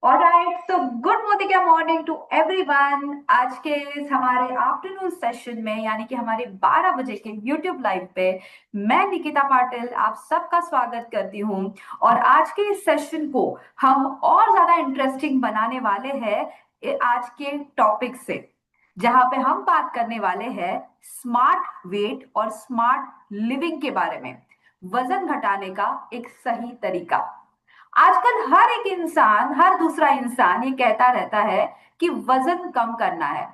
Alright, so good morning morning to everyone. आज के इस हमारे आफ्टरनून सेशन में यानी कि हमारे 12 बजे के यूट्यूब लाइव पे मैं निकिता पाटिल आप सबका स्वागत करती हूँ। और आज के इस सेशन को हम और ज्यादा इंटरेस्टिंग बनाने वाले हैं आज के टॉपिक से, जहां पे हम बात करने वाले हैं स्मार्ट वेट और स्मार्ट लिविंग के बारे में। वजन घटाने का एक सही तरीका। आजकल हर एक इंसान, हर दूसरा इंसान ये कहता रहता है कि वजन कम करना है,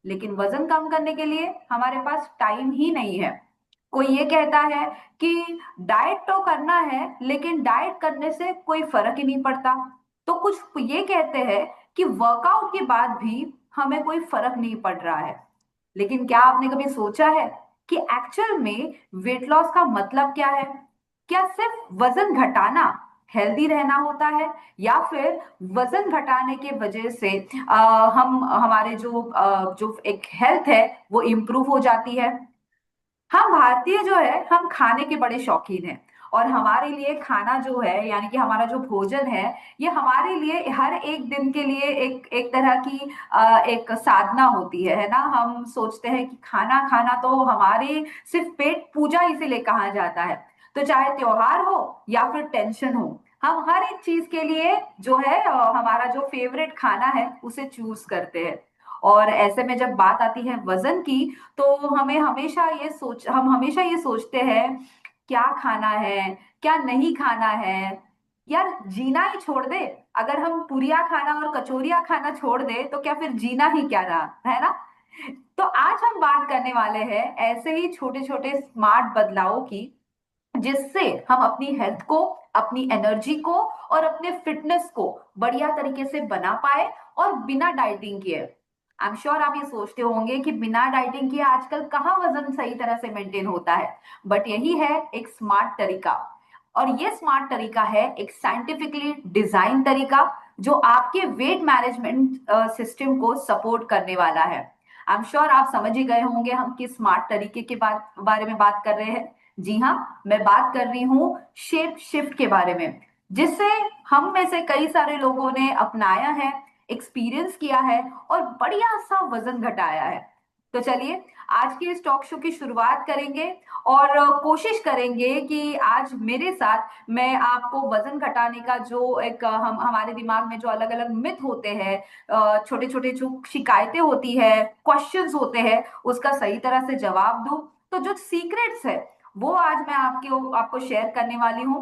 लेकिन वजन कम करने के लिए हमारे पास टाइम ही नहीं है। कोई ये कहता है कि डाइट तो करना है, लेकिन डाइट करने से कोई फर्क ही नहीं पड़ता। तो कुछ ये कहते हैं कि वर्कआउट के बाद भी हमें कोई फर्क नहीं पड़ रहा है। लेकिन क्या आपने कभी सोचा है कि एक्चुअल में वेट लॉस का मतलब क्या है? क्या सिर्फ वजन घटाना हेल्दी रहना होता है, या फिर वजन घटाने के वजह से हम हमारे जो एक हेल्थ है वो इम्प्रूव हो जाती है? हम भारतीय जो है, हम खाने के बड़े शौकीन हैं। और हमारे लिए खाना जो है यानी कि हमारा जो भोजन है, ये हमारे लिए हर एक दिन के लिए एक एक तरह की एक साधना होती है ना। हम सोचते हैं कि खाना खाना तो हमारे सिर्फ पेट पूजा इसीलिए कहा जाता है। तो चाहे त्योहार हो या फिर टेंशन हो, हम हर एक चीज के लिए जो है हमारा जो फेवरेट खाना है उसे चूज करते हैं। और ऐसे में जब बात आती है वजन की, तो हम हमेशा ये सोचते हैं क्या खाना है, क्या नहीं खाना है। यार, जीना ही छोड़ दे। अगर हम पुरिया खाना और कचौरिया खाना छोड़ दे तो क्या फिर जीना ही क्या रहा, है ना? तो आज हम बात करने वाले हैं ऐसे ही छोटे छोटे स्मार्ट बदलावों की, जिससे हम अपनी हेल्थ को, अपनी एनर्जी को और अपने फिटनेस को बढ़िया तरीके से बना पाए, और बिना डाइटिंग किए। आई एम श्योर आप ये सोचते होंगे कि बिना डाइटिंग किए आजकल कहाँ वजन सही तरह से मेंटेन होता है। बट यही है एक स्मार्ट तरीका। और ये स्मार्ट तरीका है एक साइंटिफिकली डिजाइन तरीका, जो आपके वेट मैनेजमेंट सिस्टम को सपोर्ट करने वाला है। आई एम श्योर आप समझ ही गए होंगे हम किस स्मार्ट तरीके के बारे में बात कर रहे हैं। जी हाँ, मैं बात कर रही हूँ शेप शिफ्ट के बारे में, जिससे हम में से कई सारे लोगों ने अपनाया है, एक्सपीरियंस किया है और बढ़िया सा वजन घटाया है। तो चलिए आज के इस टॉक शो की शुरुआत करेंगे, और कोशिश करेंगे कि आज मेरे साथ मैं आपको वजन घटाने का जो एक हम हमारे दिमाग में जो अलग अलग मिथ होते हैं, छोटे छोटे जो शिकायतें होती है, क्वेश्चंस होते हैं, उसका सही तरह से जवाब दूं। तो जो सीक्रेट्स है वो आज मैं आपको शेयर करने वाली हूँ।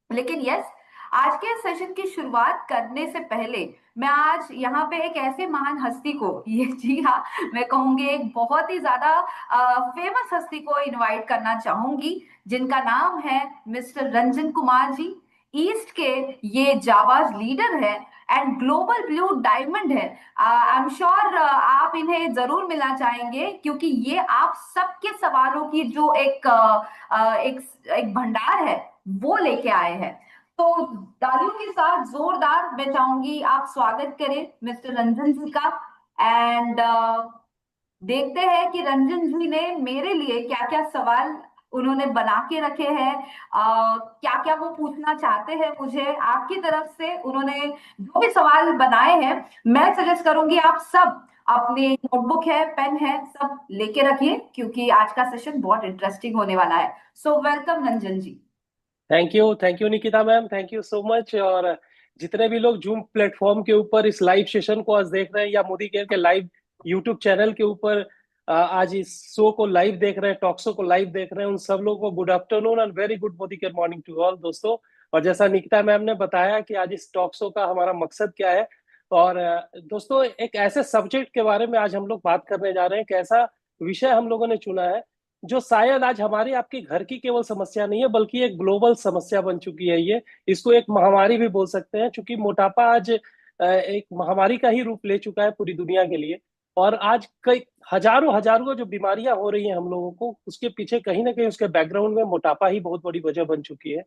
लेकिन यस, आज के सेशन की शुरुआत करने से पहले मैं आज यहाँ पे एक ऐसे महान हस्ती को, ये जी हाँ, मैं कहूंगी एक बहुत ही ज्यादा फेमस हस्ती को इनवाइट करना चाहूंगी, जिनका नाम है मिस्टर रंजन कुमार जी। ईस्ट के ये जावाज लीडर है एंड ग्लोबल ब्लू डायमंड है। आई एम श्योर आप इन्हें जरूर मिलना चाहेंगे, क्योंकि ये आप सबके सवालों की जो एक भंडार है वो लेके आए हैं। तो तालियों के साथ जोरदार मैं चाहूंगी आप स्वागत करें मिस्टर रंजन जी का। एंड देखते हैं कि रंजन जी ने मेरे लिए क्या क्या सवाल उन्होंने बना के रखे हैं, क्या क्या वो पूछना चाहते हैं मुझे आपकी तरफ से। उन्होंने जो भी सवाल बनाए हैं, मैं सजेस्ट करूंगी आप सब अपने नोटबुक है, पेन है, सब लेके रखिए, क्योंकि आज का सेशन बहुत इंटरेस्टिंग होने वाला है। So welcome Ranjan ji. Thank you Nikita ma'am, thank you so much. और जितने भी लोग जूम प्लेटफॉर्म के ऊपर इस लाइव सेशन को आज देख रहे हैं, या मोदी केयर के लाइव यूट्यूब चैनल के ऊपर आज इस शो को लाइव देख रहे हैं, टॉक शो को लाइव देख रहे हैं, उन सब लोगों को good afternoon and very good Modicare morning to all दोस्तों। और जैसा निकिता मैम ने बताया कि आज इस टॉक शो का हमारा मकसद क्या है, और दोस्तों एक ऐसे सब्जेक्ट के बारे में आज हम लोग बात करने जा रहे हैं, एक ऐसा विषय हम लोगों ने चुना है जो शायद आज हमारी आपकी घर की केवल समस्या नहीं है, बल्कि एक ग्लोबल समस्या बन चुकी है। ये इसको एक महामारी भी बोल सकते हैं, क्योंकि मोटापा आज एक महामारी का ही रूप ले चुका है पूरी दुनिया के लिए। और आज कई हजारों हजारों जो बीमारियां हो रही हैं हम लोगों को, उसके पीछे कहीं ना कहीं उसके बैकग्राउंड में मोटापा ही बहुत बड़ी वजह बन चुकी है।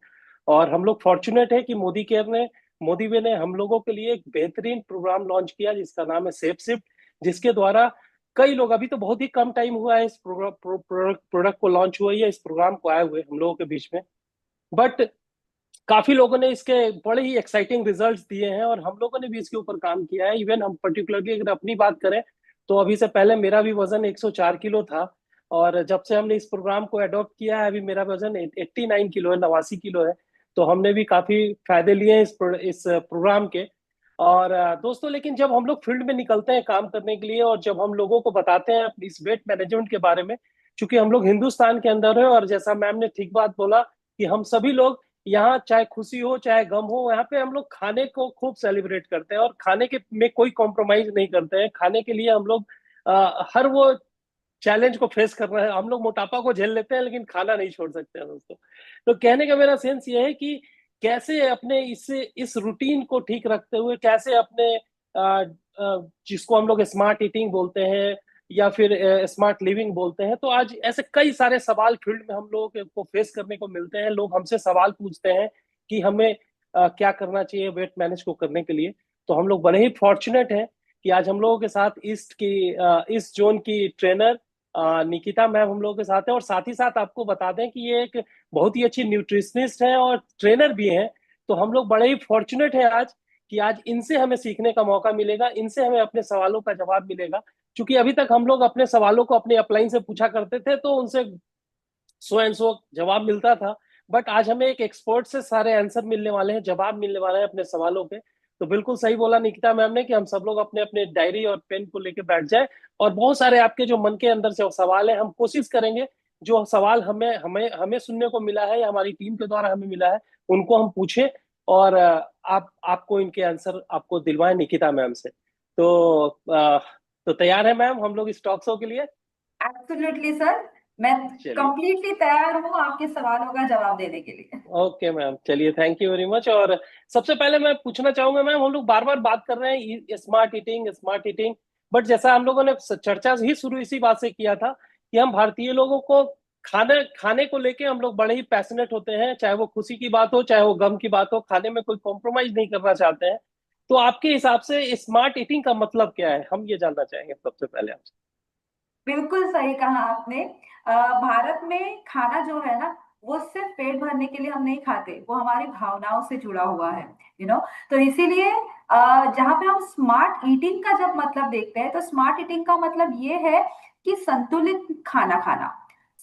और हम लोग फॉर्चुनेट है कि मोदी जी ने हम लोगों के लिए एक बेहतरीन प्रोग्राम लॉन्च किया जिसका नाम है सेफ शिफ्ट, जिसके द्वारा कई लोग, अभी तो बहुत ही कम टाइम हुआ है इस प्रोडक्ट को लॉन्च हुआ है, इस प्रोग्राम को आए हुए हम लोगों के बीच में, बट काफी लोगों ने इसके बड़े ही एक्साइटिंग रिजल्ट्स दिए हैं और हम लोगों ने भी इसके ऊपर काम किया है। इवन हम पर्टिकुलरली अगर अपनी बात करें तो अभी से पहले मेरा भी वजन 104 किलो था, और जब से हमने इस प्रोग्राम को अडॉप्ट किया है अभी मेरा वजन 89 किलो है, 89 किलो है। तो हमने भी काफी फायदे लिए हैं इस प्रोग्राम के। और दोस्तों, लेकिन जब हम लोग फील्ड में निकलते हैं काम करने के लिए और जब हम लोगों को बताते हैं इस वेट मैनेजमेंट के बारे में, क्योंकि हम लोग हिंदुस्तान के अंदर है और जैसा मैम ने ठीक बात बोला कि हम सभी लोग यहाँ चाहे खुशी हो चाहे गम हो, यहाँ पे हम लोग खाने को खूब सेलिब्रेट करते हैं और खाने के में कोई कॉम्प्रोमाइज नहीं करते हैं। खाने के लिए हम लोग हर वो चैलेंज को फेस कर रहे हैं। हम लोग मोटापा को झेल लेते हैं लेकिन खाना नहीं छोड़ सकते हैं दोस्तों। तो कहने का मेरा सेंस ये है कि कैसे अपने इस रूटीन को ठीक रखते हुए कैसे अपने जिसको हम लोग स्मार्ट ईटिंग बोलते हैं या फिर स्मार्ट लिविंग बोलते हैं, तो आज ऐसे कई सारे सवाल फील्ड में हम लोगों को फेस करने को मिलते हैं। लोग हमसे सवाल पूछते हैं कि हमें क्या करना चाहिए वेट मैनेज को करने के लिए। तो हम लोग बड़े ही फॉर्चुनेट हैं कि आज हम लोगों के साथ इस जोन की ट्रेनर निकिता मैम हम लोगों के साथ है। और साथ ही साथ आपको बता दें कि ये एक बहुत ही अच्छी न्यूट्रिशनिस्ट है और ट्रेनर भी हैं। तो हम लोग बड़े ही फॉर्चुनेट हैं आज कि आज इनसे हमें सीखने का मौका मिलेगा, इनसे हमें अपने सवालों का जवाब मिलेगा। क्योंकि अभी तक हम लोग अपने सवालों को अपने अपलाइन से पूछा करते थे तो उनसे सो एंड सो जवाब मिलता था। बट आज हमें एक एक्सपर्ट से सारे आंसर मिलने वाले हैं, जवाब मिलने वाले हैं अपने सवालों के। तो बिल्कुल सही बोला निकिता मैम ने कि हम सब लोग अपने अपने डायरी और पेन को लेके बैठ जाए और बहुत सारे आपके जो मन के अंदर से सवाल है हम कोशिश करेंगे जो सवाल हमें हमें हमें सुनने को मिला है या हमारी टीम के द्वारा हमें मिला है उनको हम पूछें और आप आपको इनके आंसर आपको दिलवाएं निकिता मैम से। तो तो तैयार है मैम हम लोग इस टॉक शो के लिए? एब्सोल्युटली सर, मैं चलिए। कंप्लीटली तैयार हूँ आपके सवालों का जवाब देने के लिए। ओके मैम, चलिए, थैंक यू वेरी मच। और सबसे पहले मैं पूछना चाहूंगा मैम, हम लोग बार बार बात कर रहे हैं smart eating smart eating, but जैसा हम लोगों ने चर्चा ही शुरू इसी बात से किया था कि हम भारतीय लोगों को खाने खाने को लेके हम लोग बड़े ही पैशनेट होते हैं, चाहे वो खुशी की बात हो चाहे वो गम की बात हो, खाने में कोई कॉम्प्रोमाइज नहीं करना चाहते हैं। तो आपके हिसाब से स्मार्ट ईटिंग का मतलब क्या है, हम ये जानना चाहेंगे सबसे पहले आपसे। बिल्कुल सही कहा आपने। भारत में खाना जो है ना, वो सिर्फ पेट भरने के लिए हम नहीं खाते, वो हमारी भावनाओं से जुड़ा हुआ है। तो इसीलिए जहाँ पे हम स्मार्ट ईटिंग का जब मतलब देखते हैं तो स्मार्ट ईटिंग का मतलब ये है कि संतुलित खाना खाना,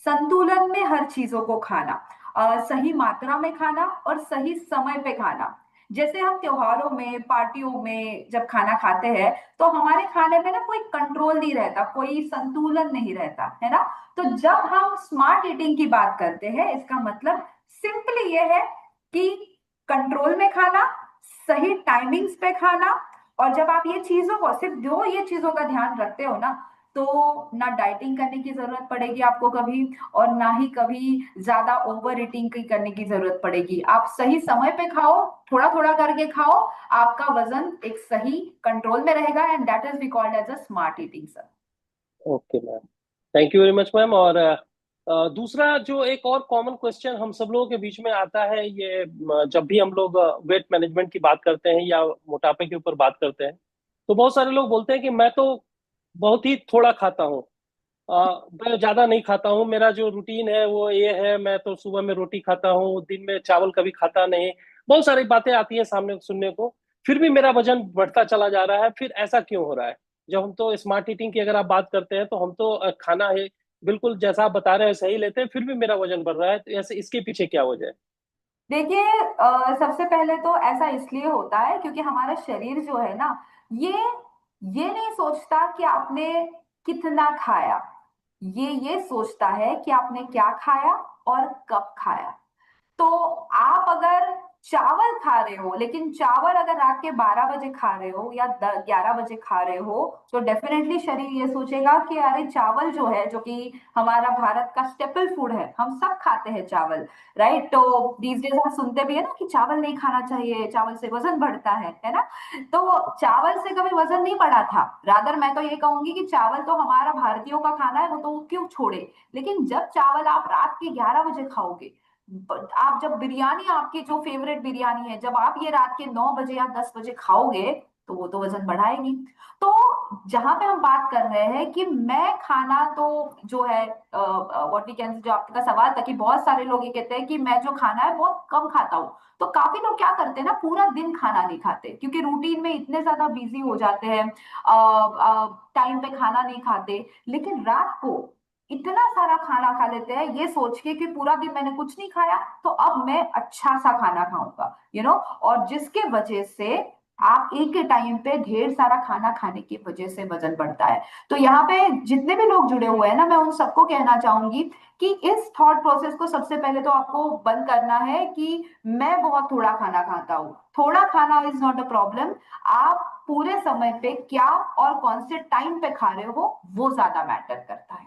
संतुलन में हर चीजों को खाना, सही मात्रा में खाना और सही समय पे खाना। जैसे हम त्योहारों में पार्टियों में जब खाना खाते हैं तो हमारे खाने में ना कोई कंट्रोल नहीं रहता, कोई संतुलन नहीं रहता है ना। तो जब हम स्मार्ट ईटिंग की बात करते हैं इसका मतलब सिंपली ये है कि कंट्रोल में खाना, सही टाइमिंग्स पे खाना। और जब आप ये चीजों को सिर्फ दो ये चीजों का ध्यान रखते हो ना, तो ना डाइटिंग करने की जरूरत पड़ेगी आपको कभी, और ना ही कभी ज्यादा ओवर ईटिंग की करने की जरूरत पड़ेगी। आप सही समय पे खाओ, थोड़ा थोड़ा करके खाओ, आपका वजन एक सही कंट्रोल में रहेगा, and that is we called as a smart eating sir. Okay ma'am, thank you very much ma'am. और दूसरा जो एक और कॉमन क्वेश्चन हम सब लोगों के बीच में आता है, ये जब भी हम लोग वेट मैनेजमेंट की बात करते हैं या मोटापे के ऊपर बात करते हैं, तो बहुत सारे लोग बोलते हैं कि मैं तो बहुत ही थोड़ा खाता हूँ, मैं ज्यादा नहीं खाता हूँ, मेरा जो रूटीन है वो ये है, मैं तो सुबह में रोटी खाता हूँ, दिन में चावल कभी खाता नहीं। बहुत सारी बातें आती है सामने सुनने को, फिर भी मेरा वजन बढ़ता चला जा रहा है, फिर ऐसा क्यों हो रहा है? जब हम तो स्मार्ट ईटिंग की अगर आप बात करते हैं तो हम तो खाना है बिल्कुल जैसा आप बता रहे हैं सही लेते हैं, फिर भी मेरा वजन बढ़ रहा है, तो ऐसे इसके पीछे क्या वजह है? देखिए, सबसे पहले तो ऐसा इसलिए होता है क्योंकि हमारा शरीर जो है ना, ये ये नहीं सोचता कि आपने कितना खाया, ये सोचता है कि आपने क्या खाया और कब खाया। तो आप अगर चावल खा रहे हो, लेकिन चावल अगर रात के 12 बजे खा रहे हो या 11 बजे खा रहे हो, तो डेफिनेटली शरीर ये सोचेगा कि अरे चावल जो है, जो कि हमारा भारत का स्टेपल फूड है, हम सब खाते हैं चावल, राइट। तो दीज डेज हम सुनते भी है ना कि चावल नहीं खाना चाहिए, चावल से वजन बढ़ता है ना। तो चावल से कभी वजन नहीं बढ़ा था, रादर मैं तो ये कहूंगी कि चावल तो हमारा भारतीयों का खाना है, वो तो क्यों छोड़े। लेकिन जब चावल आप रात के 11 बजे खाओगे, आप जब बिरयानी, आपकी जो फेवरेट बिरयानी है, जब आप ये रात के 9 बजे या 10 बजे खाओगे, तो वो तो वजन बढ़ाएगी। तो जहां पे हम बात कर रहे हैं कि मैं खाना तो जो है व्हाट वी कैन, जो आपका सवाल था कि बहुत सारे लोग ये कहते हैं कि मैं जो खाना है बहुत कम खाता हूँ। तो काफी लोग क्या करते हैं ना, पूरा दिन खाना नहीं खाते क्योंकि रूटीन में इतने ज्यादा बिजी हो जाते हैं, टाइम पे खाना नहीं खाते, लेकिन रात को इतना सारा खाना खा लेते हैं ये सोच के कि पूरा दिन मैंने कुछ नहीं खाया तो अब मैं अच्छा सा खाना खाऊंगा, और जिसके वजह से आप एक ही टाइम पे ढेर सारा खाना खाने की वजह से वजन बढ़ता है। तो यहाँ पे जितने भी लोग जुड़े हुए हैं ना, मैं उन सबको कहना चाहूंगी कि इस थॉट प्रोसेस को सबसे पहले तो आपको बंद करना है कि मैं बहुत थोड़ा खाना खाता हूँ। थोड़ा खाना इज नॉट अ प्रॉब्लम। आप पूरे समय पे क्या और कौन से टाइम पे खा रहे हो वो ज्यादा मैटर करता है।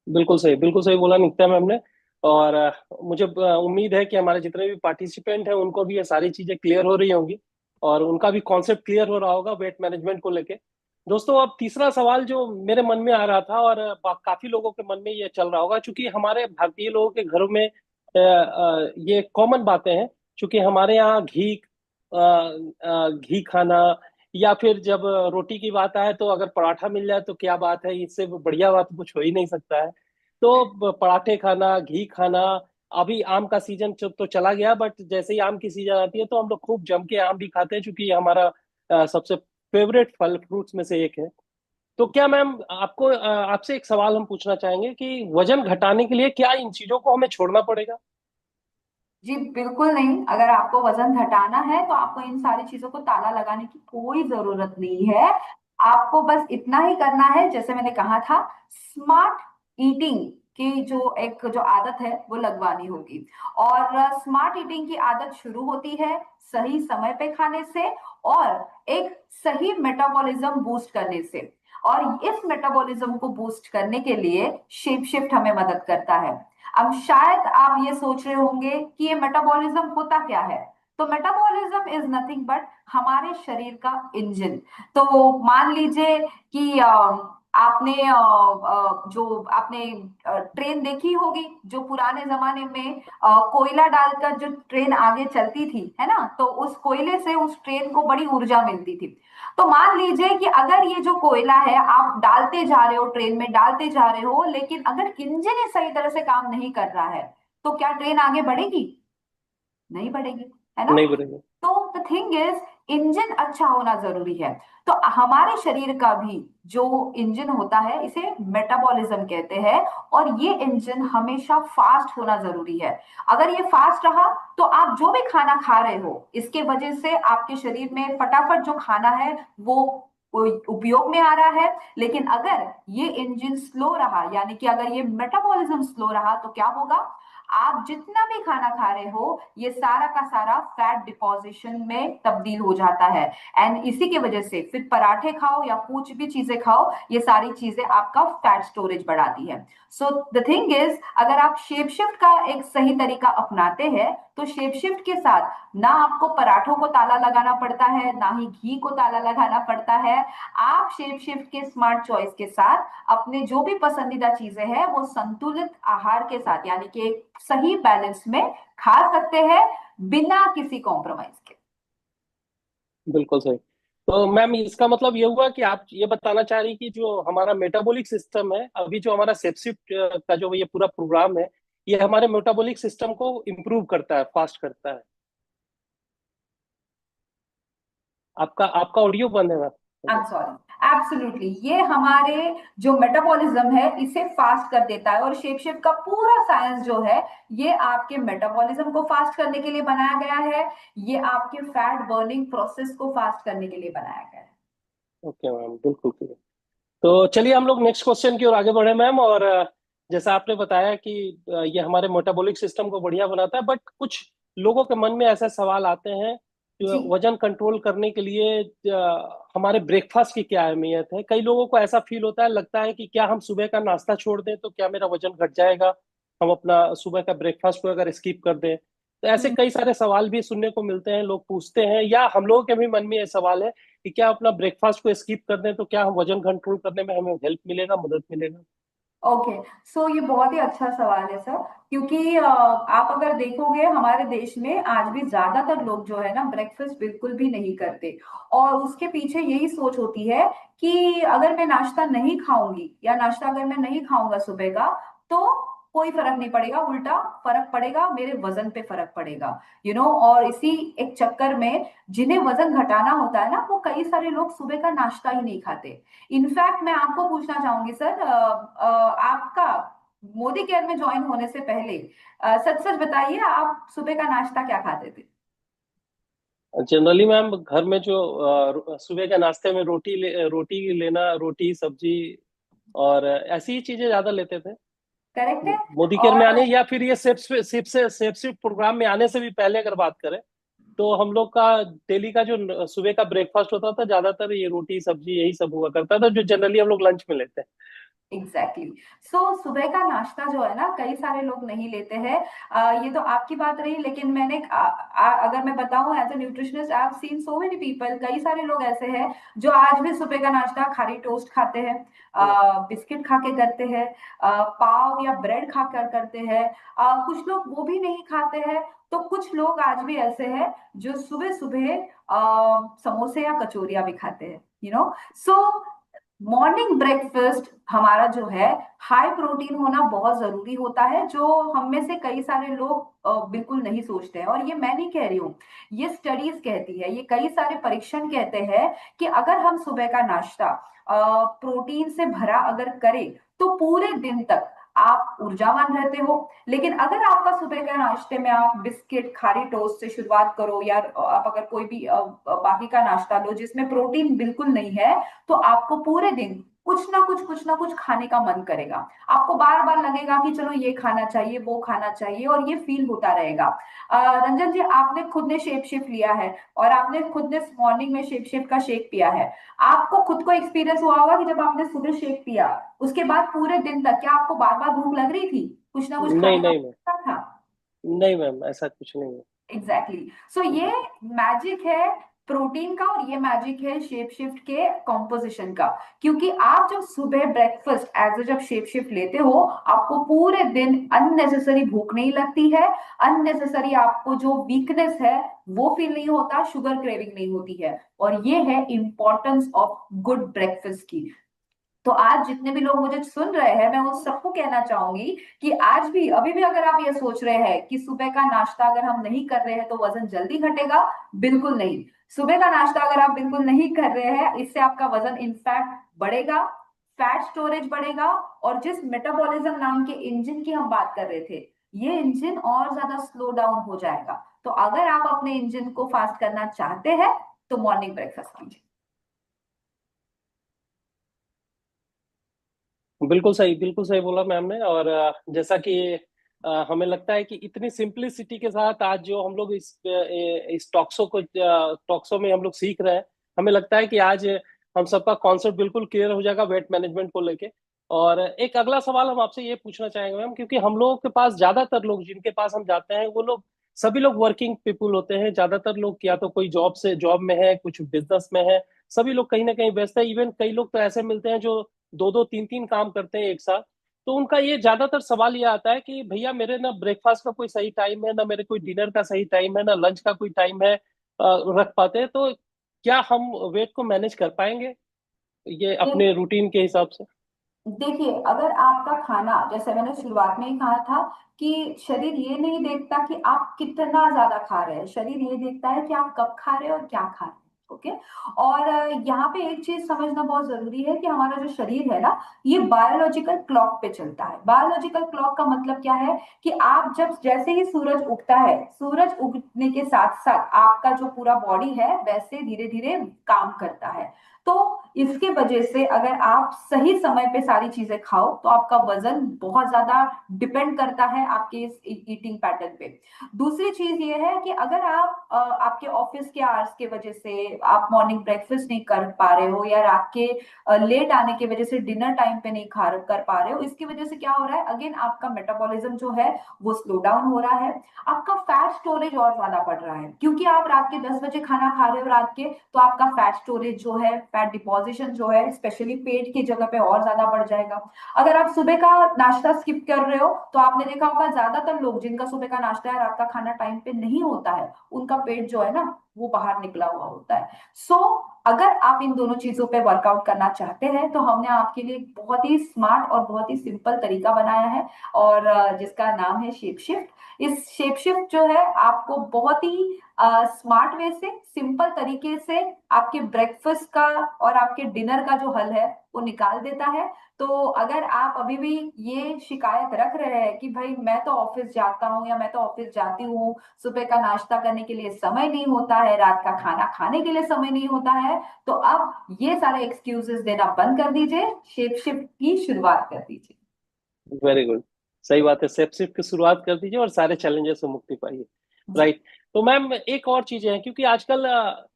बिल्कुल सही बोला निकिता मैम ने। और मुझे उम्मीद है कि हमारे जितने भी पार्टिसिपेंट हैं उनको भी ये सारी चीजें क्लियर हो रही होंगी और उनका भी कॉन्सेप्ट क्लियर हो रहा होगा वेट मैनेजमेंट को लेके। दोस्तों, अब तीसरा सवाल जो मेरे मन में आ रहा था और काफी लोगों के मन में ये चल रहा होगा, क्योंकि हमारे भारतीय लोगों के घरों में ये कॉमन बातें हैं। क्योंकि हमारे यहाँ घी खाना, या फिर जब रोटी की बात आए तो अगर पराठा मिल जाए तो क्या बात है, इससे बढ़िया बात कुछ हो ही नहीं सकता है। तो पराठे खाना, घी खाना। अभी आम का सीजन तो चला गया, बट जैसे ही आम की सीजन आती है तो हम लोग खूब जम के आम भी खाते हैं, क्योंकि ये हमारा सबसे फेवरेट फल फ्रूट्स में से एक है। तो क्या मैम आपको आपसे एक सवाल हम पूछना चाहेंगे कि वजन घटाने के लिए क्या इन चीजों को हमें छोड़ना पड़ेगा? जी बिल्कुल नहीं। अगर आपको वजन घटाना है तो आपको इन सारी चीजों को ताला लगाने की कोई जरूरत नहीं है। आपको बस इतना ही करना है, जैसे मैंने कहा था, स्मार्ट ईटिंग की जो एक जो आदत है वो लगवानी होगी। और स्मार्ट ईटिंग की आदत शुरू होती है सही समय पे खाने से और एक सही मेटाबॉलिज्म बूस्ट करने से। और इस मेटाबॉलिज्म को बूस्ट करने के लिए शेप शिफ्ट हमें मदद करता है। अब शायद आप ये सोच रहे होंगे कि ये मेटाबॉलिज्म होता क्या है। तो मेटाबॉलिज्म इज नथिंग बट हमारे शरीर का इंजन। तो मान लीजिए कि आपने जो आपने ट्रेन देखी होगी, जो पुराने जमाने में कोयला डालकर जो ट्रेन आगे चलती थी, है ना, तो उस कोयले से उस ट्रेन को बड़ी ऊर्जा मिलती थी। तो मान लीजिए कि अगर ये जो कोयला है आप डालते जा रहे हो, ट्रेन में डालते जा रहे हो, लेकिन अगर इंजन ही सही तरह से काम नहीं कर रहा है तो क्या ट्रेन आगे बढ़ेगी? नहीं बढ़ेगी, है ना। नहीं बढ़ेगा। तो द थिंग इज, इंजन अच्छा होना जरूरी है। तो हमारे शरीर का भी जो इंजन होता है इसे मेटाबॉलिज्म कहते हैं। और ये इंजन हमेशा फास्ट होना जरूरी है। अगर ये फास्ट रहा तो आप जो भी खाना खा रहे हो इसके वजह से आपके शरीर में फटाफट जो खाना है वो उपयोग में आ रहा है। लेकिन अगर ये इंजन स्लो रहा, यानी कि अगर ये मेटाबॉलिज्म स्लो रहा, तो क्या होगा? आप जितना भी खाना खा रहे हो ये सारा का सारा फैट डिपोजिशन में तब्दील हो जाता है। एंड इसी की वजह से फिर पराठे खाओ या कुछ भी चीजें खाओ, ये सारी चीजें आपका फैट स्टोरेज बढ़ाती है। सो द थिंग इज, अगर आप शेप शिफ्ट का एक सही तरीका अपनाते हैं तो शेप शिफ्ट के साथ ना आपको पराठों को ताला लगाना पड़ता है, ना ही घी को ताला लगाना पड़ता है। आप शेप शिफ्ट के स्मार्ट चॉइस के साथ अपने जो भी पसंदीदा चीजें हैं वो संतुलित आहार के साथ, यानी कि एक सही बैलेंस में खा सकते हैं बिना किसी कॉम्प्रोमाइज के। बिल्कुल सही। तो मैम इसका मतलब ये हुआ कि आप ये बताना चाह रही कि जो हमारा मेटाबॉलिक सिस्टम है, अभी जो हमारा सेप्सिप का जो ये पूरा प्रोग्राम है, ये हमारे मेटाबॉलिक सिस्टम को इम्प्रूव करता है, फास्ट करता है। आपका आपका ऑडियो बंद है आई मैम। Am sorry. एब्सोल्युटली, ये हमारे जो मेटाबॉलिज्म है इसे फास्ट कर देता है। और शेप शिफ्ट का पूरा साइंस जो है ये आपके मेटाबॉलिज्म को फास्ट करने के लिए बनाया गया है। ये आपके फैट बर्निंग प्रोसेस को फास्ट करने के लिए बनाया गया है। ओके मैम, बिल्कुल clear। तो चलिए हम लोग नेक्स्ट क्वेश्चन की ओर आगे बढ़े मैम। और जैसा आपने बताया कि ये हमारे मेटाबॉलिक सिस्टम को बढ़िया बनाता है, बट कुछ लोगों के मन में ऐसे सवाल आते हैं कि जी। वजन कंट्रोल करने के लिए हमारे ब्रेकफास्ट की क्या अहमियत है। कई लोगों को ऐसा फील होता है, लगता है कि क्या हम सुबह का नाश्ता छोड़ दें तो क्या मेरा वजन घट जाएगा, हम अपना सुबह का ब्रेकफास्ट को अगर स्किप कर दें। तो ऐसे हम्म। कई सारे सवाल भी सुनने को मिलते हैं, लोग पूछते हैं, या हम लोगों के भी मन में ये सवाल है कि क्या अपना ब्रेकफास्ट को स्किप कर दें तो क्या हम वजन कंट्रोल करने में हमें हेल्प मिलेगा, मदद मिलेगा? ओके। सो ये बहुत ही अच्छा सवाल है सर, क्योंकि आप अगर देखोगे हमारे देश में आज भी ज्यादातर लोग जो है ना ब्रेकफास्ट बिल्कुल भी नहीं करते। और उसके पीछे यही सोच होती है कि अगर मैं नाश्ता नहीं खाऊंगी या नाश्ता अगर मैं नहीं खाऊंगा सुबह का, तो कोई फर्क नहीं पड़ेगा, उल्टा फर्क पड़ेगा, मेरे वजन पे फर्क पड़ेगा। और इसी एक चक्कर में जिन्हें वजन घटाना होता है ना, वो कई सारे लोग सुबह का नाश्ता ही नहीं खाते। इनफैक्ट मैं आपको पूछना चाहूंगी सर, आपका मोदी केयर में ज्वाइन होने से पहले सच सच बताइए, आप सुबह का नाश्ता क्या खाते थे? जनरली मैम घर में जो सुबह के नाश्ते में रोटी लेना, रोटी सब्जी और ऐसी ही चीजें ज्यादा लेते थे। करेक्ट है। मोदी केयर में और आने या फिर ये सेप प्रोग्राम में आने से भी पहले अगर बात करें, तो हम लोग का डेली का जो सुबह का ब्रेकफास्ट होता था, ज्यादातर ये रोटी सब्जी यही सब हुआ करता था, जो जनरली हम लोग लंच में लेते हैं। एग्जैक्टली सो सुबह का नाश्ता जो है ना कई सारे लोग नहीं लेते हैं। ये तो आपकी बात रही, लेकिन मैंने अगर मैं बताऊं as a nutritionist, I have seen so many people, कई सारे लोग ऐसे हैं जो आज भी सुबह का नाश्ता खाली टोस्ट खाते हैं, हम्म। बिस्किट खा के करते हैं, पाव या ब्रेड खा कर करते हैं। कुछ लोग वो भी नहीं खाते हैं। तो कुछ लोग आज भी ऐसे हैं जो सुबह सुबह समोसे या कचौरियां भी खाते हैं। सो मॉर्निंग ब्रेकफास्ट हमारा जो है हाई प्रोटीन होना बहुत जरूरी होता है, जो हम में से कई सारे लोग बिल्कुल नहीं सोचते हैं। और ये मैं नहीं कह रही हूँ, ये स्टडीज कहती है, ये कई सारे परीक्षण कहते हैं कि अगर हम सुबह का नाश्ता प्रोटीन से भरा अगर करें, तो पूरे दिन तक आप ऊर्जावान रहते हो। लेकिन अगर आपका सुबह का नाश्ते में आप बिस्किट खारी टोस्ट से शुरुआत करो, या आप अगर कोई भी बाकी का नाश्ता लो जिसमें प्रोटीन बिल्कुल नहीं है, तो आपको पूरे दिन कुछ ना कुछ खाने का मन करेगा। आपको बार बार लगेगा कि चलो ये खाना चाहिए, वो खाना चाहिए, और ये फील होता रहेगा। रंजन जी, आपने खुद ने शेप शिफ्ट लिया है, और आपने खुद ने मॉर्निंग में शेप शिफ्ट का शेक पिया है। आपको खुद को एक्सपीरियंस हुआ होगा कि जब आपने सुबह शेक पिया, उसके बाद पूरे दिन तक क्या आपको बार बार भूख लग रही थी, कुछ ना कुछ नहीं खाने का नहीं मैम। मन था? नहीं मैम, ऐसा कुछ नहीं है। एग्जैक्टली सो ये मैजिक है प्रोटीन का, और ये मैजिक है शेप शिफ्ट के कॉम्पोजिशन का। क्योंकि आप जब सुबह ब्रेकफास्ट एज जब शेप शिफ्ट लेते हो, आपको पूरे दिन अननेसेसरी भूख नहीं लगती है, अननेसेसरी आपको जो वीकनेस है वो फील नहीं होता, शुगर क्रेविंग नहीं होती है। और ये है इंपॉर्टेंस ऑफ गुड ब्रेकफास्ट की। तो आज जितने भी लोग मुझे सुन रहे हैं, मैं उन सबको कहना चाहूंगी कि आज भी अभी भी अगर आप ये सोच रहे हैं कि सुबह का नाश्ता अगर हम नहीं कर रहे हैं तो वजन जल्दी घटेगा, बिल्कुल नहीं। सुबह का नाश्ता अगर आप बिल्कुल नहीं कर रहे हैं, इससे आपका वजन इनफैक्ट बढ़ेगा, फैट स्टोरेज बढ़ेगा, और जिस मेटाबॉलिज्म नाम के इंजन की हम बात कर रहे थे, ये इंजन और ज्यादा स्लो डाउन हो जाएगा। तो अगर आप अपने इंजन को फास्ट करना चाहते हैं, तो मॉर्निंग ब्रेकफास्ट कीजिए। बिल्कुल सही बोला मैम ने। और जैसा कि हमें लगता है कि इतनी सिंपलिसिटी के साथ आज जो हम लोग इस टॉक्सो में हम लोग सीख रहे हैं, हमें लगता है कि आज हम सबका कॉन्सेप्ट बिल्कुल क्लियर हो जाएगा वेट मैनेजमेंट को लेके। और एक अगला सवाल हम आपसे ये पूछना चाहेंगे मैम, क्योंकि हम लोगों के पास ज्यादातर लोग जिनके पास हम जाते हैं, वो लोग सभी लोग वर्किंग पीपुल होते हैं। ज्यादातर लोग या तो कोई जॉब में है, कुछ बिजनेस में है, सभी लोग कहीं ना कहीं व्यस्त है। इवन कई लोग तो ऐसे मिलते हैं जो दो दो तीन तीन काम करते हैं एक साथ। तो उनका ये ज्यादातर सवाल ये आता है कि भैया मेरे ना ब्रेकफास्ट का कोई सही टाइम है, ना मेरे कोई डिनर का सही टाइम है, ना लंच का कोई टाइम है रख पाते हैं। तो क्या हम वेट को मैनेज कर पाएंगे ये अपने रूटीन के हिसाब से? देखिए, अगर आपका खाना, जैसे मैंने शुरुआत में ही कहा था, कि शरीर ये नहीं देखता कि आप कितना ज्यादा खा रहे हैं, शरीर ये देखता है कि आप कब खा रहे हैं और क्या खा रहे हैं। ओके। और यहाँ पे एक चीज समझना बहुत जरूरी है कि हमारा जो शरीर है ना, ये बायोलॉजिकल क्लॉक पे चलता है। बायोलॉजिकल क्लॉक का मतलब क्या है कि आप जब जैसे ही सूरज उगता है, सूरज उगने के साथ साथ आपका जो पूरा बॉडी है वैसे धीरे धीरे काम करता है। तो इसके वजह से अगर आप सही समय पे सारी चीजें खाओ, तो आपका वजन बहुत ज्यादा डिपेंड करता है आपके इस ईटिंग पैटर्न पे। दूसरी चीज ये है कि अगर आप आपके ऑफिस के आवर्स के वजह से आप मॉर्निंग ब्रेकफास्ट नहीं कर पा रहे हो, या रात के लेट आने की वजह से डिनर टाइम पे नहीं खा कर पा रहे हो, इसकी वजह से क्या हो रहा है, अगेन आपका मेटाबॉलिज्म जो है वो स्लो डाउन हो रहा है। आपका फैट स्टोरेज और ज्यादा बढ़ रहा है, क्योंकि आप रात के 10 बजे खाना खा रहे हो रात के, तो आपका फैट स्टोरेज जो है फैट डिपॉजिशन जो है स्पेशली पेट की जगह पे और ज्यादा बढ़ जाएगा। अगर आप सुबह का नाश्ता स्किप कर रहे हो तो आपने देखा होगा ज्यादातर लोग जिनका सुबह का नाश्ता या रात का खाना टाइम पे नहीं होता है, उनका पेट जो है ना वो बाहर निकला हुआ होता है। सो अगर आप इन दोनों चीजों पे वर्कआउट करना चाहते हैं तो हमने आपके लिए एक बहुत ही स्मार्ट और बहुत ही सिंपल तरीका बनाया है, और जिसका नाम है शेप शिफ्ट। इस शेप शिफ्ट जो है आपको बहुत ही स्मार्ट वे से, सिंपल तरीके से आपके ब्रेकफास्ट का और आपके डिनर का जो हल है वो निकाल देता है। तो अगर आप अभी भी ये शिकायत रख रहे हैं कि भाई मैं तो ऑफिस जाता हूँ या मैं तो ऑफिस जाती हूँ, सुबह का नाश्ता करने के लिए समय नहीं होता है, रात का खाना खाने के लिए समय नहीं होता है, तो अब ये सारे एक्सक्यूजेस देना बंद कर दीजिए, शेप शिफ्ट की शुरुआत कर दीजिए। Very good. सही बात है, स्टेप शिफ्ट की शुरुआत कर दीजिए और सारे चैलेंजेस से मुक्ति पाइए। जी। राइट। तो मैम एक और चीजें हैं, क्योंकि आजकल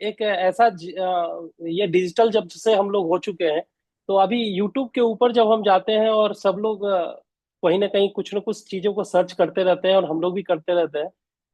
एक ऐसा ये डिजिटल जब से हम लोग हो चुके हैं, तो अभी यूट्यूब के ऊपर जब हम जाते हैं और सब लोग कहीं ना कुछ चीजों को सर्च करते रहते हैं और हम लोग भी करते रहते हैं।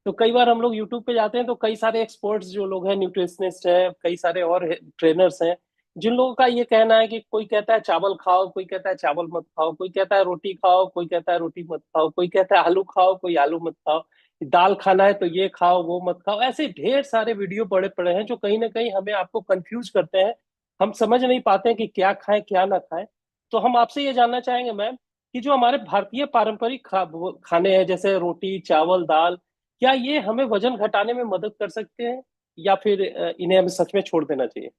तो कई बार हम लोग यूट्यूब पे जाते हैं तो कई सारे एक्सपर्ट्स जो लोग हैं, न्यूट्रिशनिस्ट हैं, कई सारे और ट्रेनर्स हैं, जिन लोगों का ये कहना है कि कोई कहता है चावल खाओ, कोई कहता है चावल मत खाओ, कोई कहता है रोटी खाओ, कोई कहता है रोटी मत खाओ, कोई कहता है आलू खाओ, कोई आलू मत खाओ, दाल खाना है तो ये खाओ वो मत खाओ। ऐसे ढेर सारे वीडियो पड़े पड़े हैं जो कहीं ना कहीं हमें आपको कंफ्यूज करते हैं। हम समझ नहीं पाते हैं कि क्या खाएं क्या ना खाएं। तो हम आपसे ये जानना चाहेंगे मैम कि जो हमारे भारतीय पारंपरिक वो खाने हैं, जैसे रोटी चावल दाल, क्या ये हमें वजन घटाने में मदद कर सकते हैं, या फिर इन्हें हमें सच में छोड़ देना चाहिए?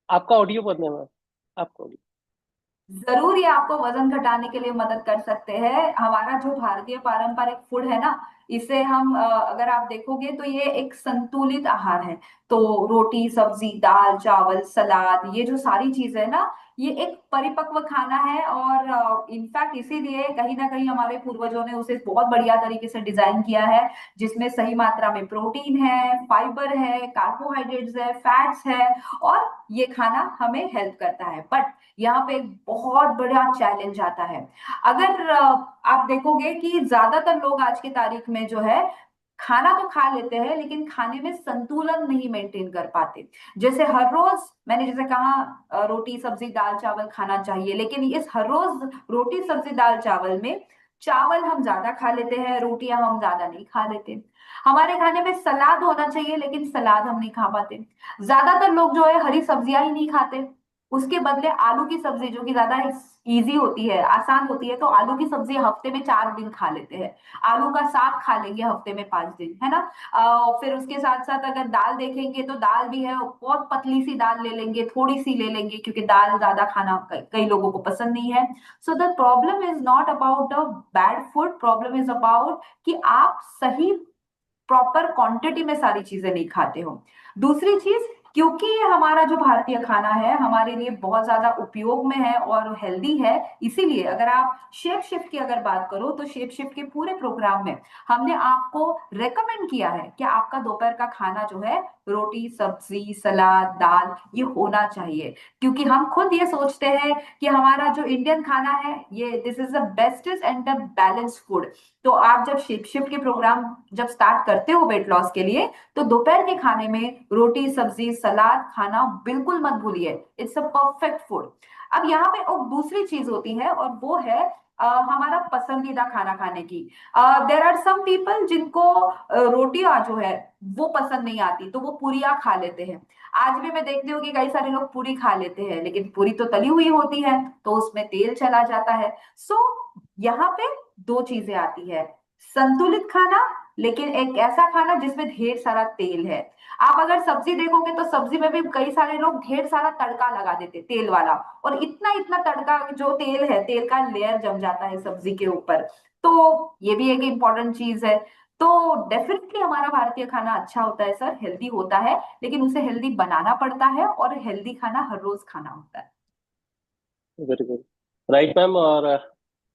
आपका ऑडियो बंद है मैम, आपका ऑडियो। जरूर ये आपको वजन घटाने के लिए मदद कर सकते हैं। हमारा जो भारतीय पारंपरिक फूड है ना, इसे हम अगर आप देखोगे तो ये एक संतुलित आहार है। तो रोटी सब्जी दाल चावल सलाद ये जो सारी चीजें है ना, ये एक परिपक्व खाना है, और इनफैक्ट इसीलिए कहीं ना कहीं हमारे पूर्वजों ने उसे बहुत बढ़िया तरीके से डिजाइन किया है, जिसमें सही मात्रा में प्रोटीन है, फाइबर है, कार्बोहाइड्रेट्स है, फैट्स है, और ये खाना हमें हेल्प करता है। बट यहाँ पे एक बहुत बड़ा चैलेंज आता है। अगर आप देखोगे कि ज्यादातर लोग आज की तारीख में जो है खाना तो खा लेते हैं लेकिन खाने में संतुलन नहीं मेंटेन कर पाते। जैसे हर रोज मैंने जैसे कहा रोटी सब्जी दाल चावल खाना चाहिए, लेकिन इस हर रोज रोटी सब्जी दाल चावल में चावल हम ज्यादा खा लेते हैं, रोटियां हम ज्यादा नहीं खा लेते। हमारे खाने में सलाद होना चाहिए लेकिन सलाद हम नहीं खा पाते। ज्यादातर लोग जो है हरी सब्जियां ही नहीं खाते, उसके बदले आलू की सब्जी जो कि ज्यादा इजी होती है आसान होती है, तो आलू की सब्जी हफ्ते में 4 दिन खा लेते हैं। आलू का साग खा लेंगे हफ्ते में 5 दिन, है ना। फिर उसके साथ साथ अगर दाल देखेंगे तो दाल भी है, बहुत पतली सी दाल ले लेंगे, थोड़ी सी ले लेंगे, क्योंकि दाल ज्यादा खाना कई लोगों को पसंद नहीं है। So the problem is not about the bad food, problem is about कि आप सही प्रॉपर क्वांटिटी में सारी चीजें नहीं खाते हो। दूसरी चीज, क्योंकि ये हमारा जो भारतीय खाना है हमारे लिए बहुत ज्यादा उपयोग में है और हेल्दी है, इसीलिए अगर आप शेप शिफ्ट की अगर बात करो तो शेप शिफ्ट के पूरे प्रोग्राम में हमने आपको रेकमेंड किया है कि आपका दोपहर का खाना जो है रोटी सब्जी सलाद दाल ये होना चाहिए, क्योंकि हम खुद ये सोचते हैं कि हमारा जो इंडियन खाना है ये this is the bestest and the balance food. तो आप जब शेप शिफ्ट के प्रोग्राम जब स्टार्ट करते हो वेट लॉस के लिए, तो दोपहर के खाने में रोटी सब्जी सलाद खाना बिल्कुल मत भूलिए, इट्स अ परफेक्ट फूड। अब यहाँ पे और दूसरी चीज होती है और वो है हमारा पसंदीदा खाना खाने की। देर आर सम पीपल जिनको रोटियां जो है वो पसंद नहीं आती तो वो पूरियां खा लेते हैं। आज भी मैं देखती हूँ कि कई सारे लोग पूरी खा लेते हैं, लेकिन पूरी तो तली हुई होती है तो उसमें तेल चला जाता है। सो यहाँ पे दो चीजें आती है, संतुलित खाना लेकिन एक ऐसा खाना जिसमें ढेर सारा तेल है। आप अगर सब्जी देखोगे तो सब्जी में भी कई सारे लोग ढेर सारा तड़का लगा देते तेल वाला, और इतना इतना तड़का जो तेल है तेल का लेयर जम जाता है सब्जी के ऊपर। तो ये भी एक इम्पॉर्टेंट चीज है। तो डेफिनेटली हमारा भारतीय खाना अच्छा होता है सर, हेल्दी होता है, लेकिन उसे हेल्दी बनाना पड़ता है और हेल्दी खाना हर रोज खाना होता है। Very good. Right ma'am. और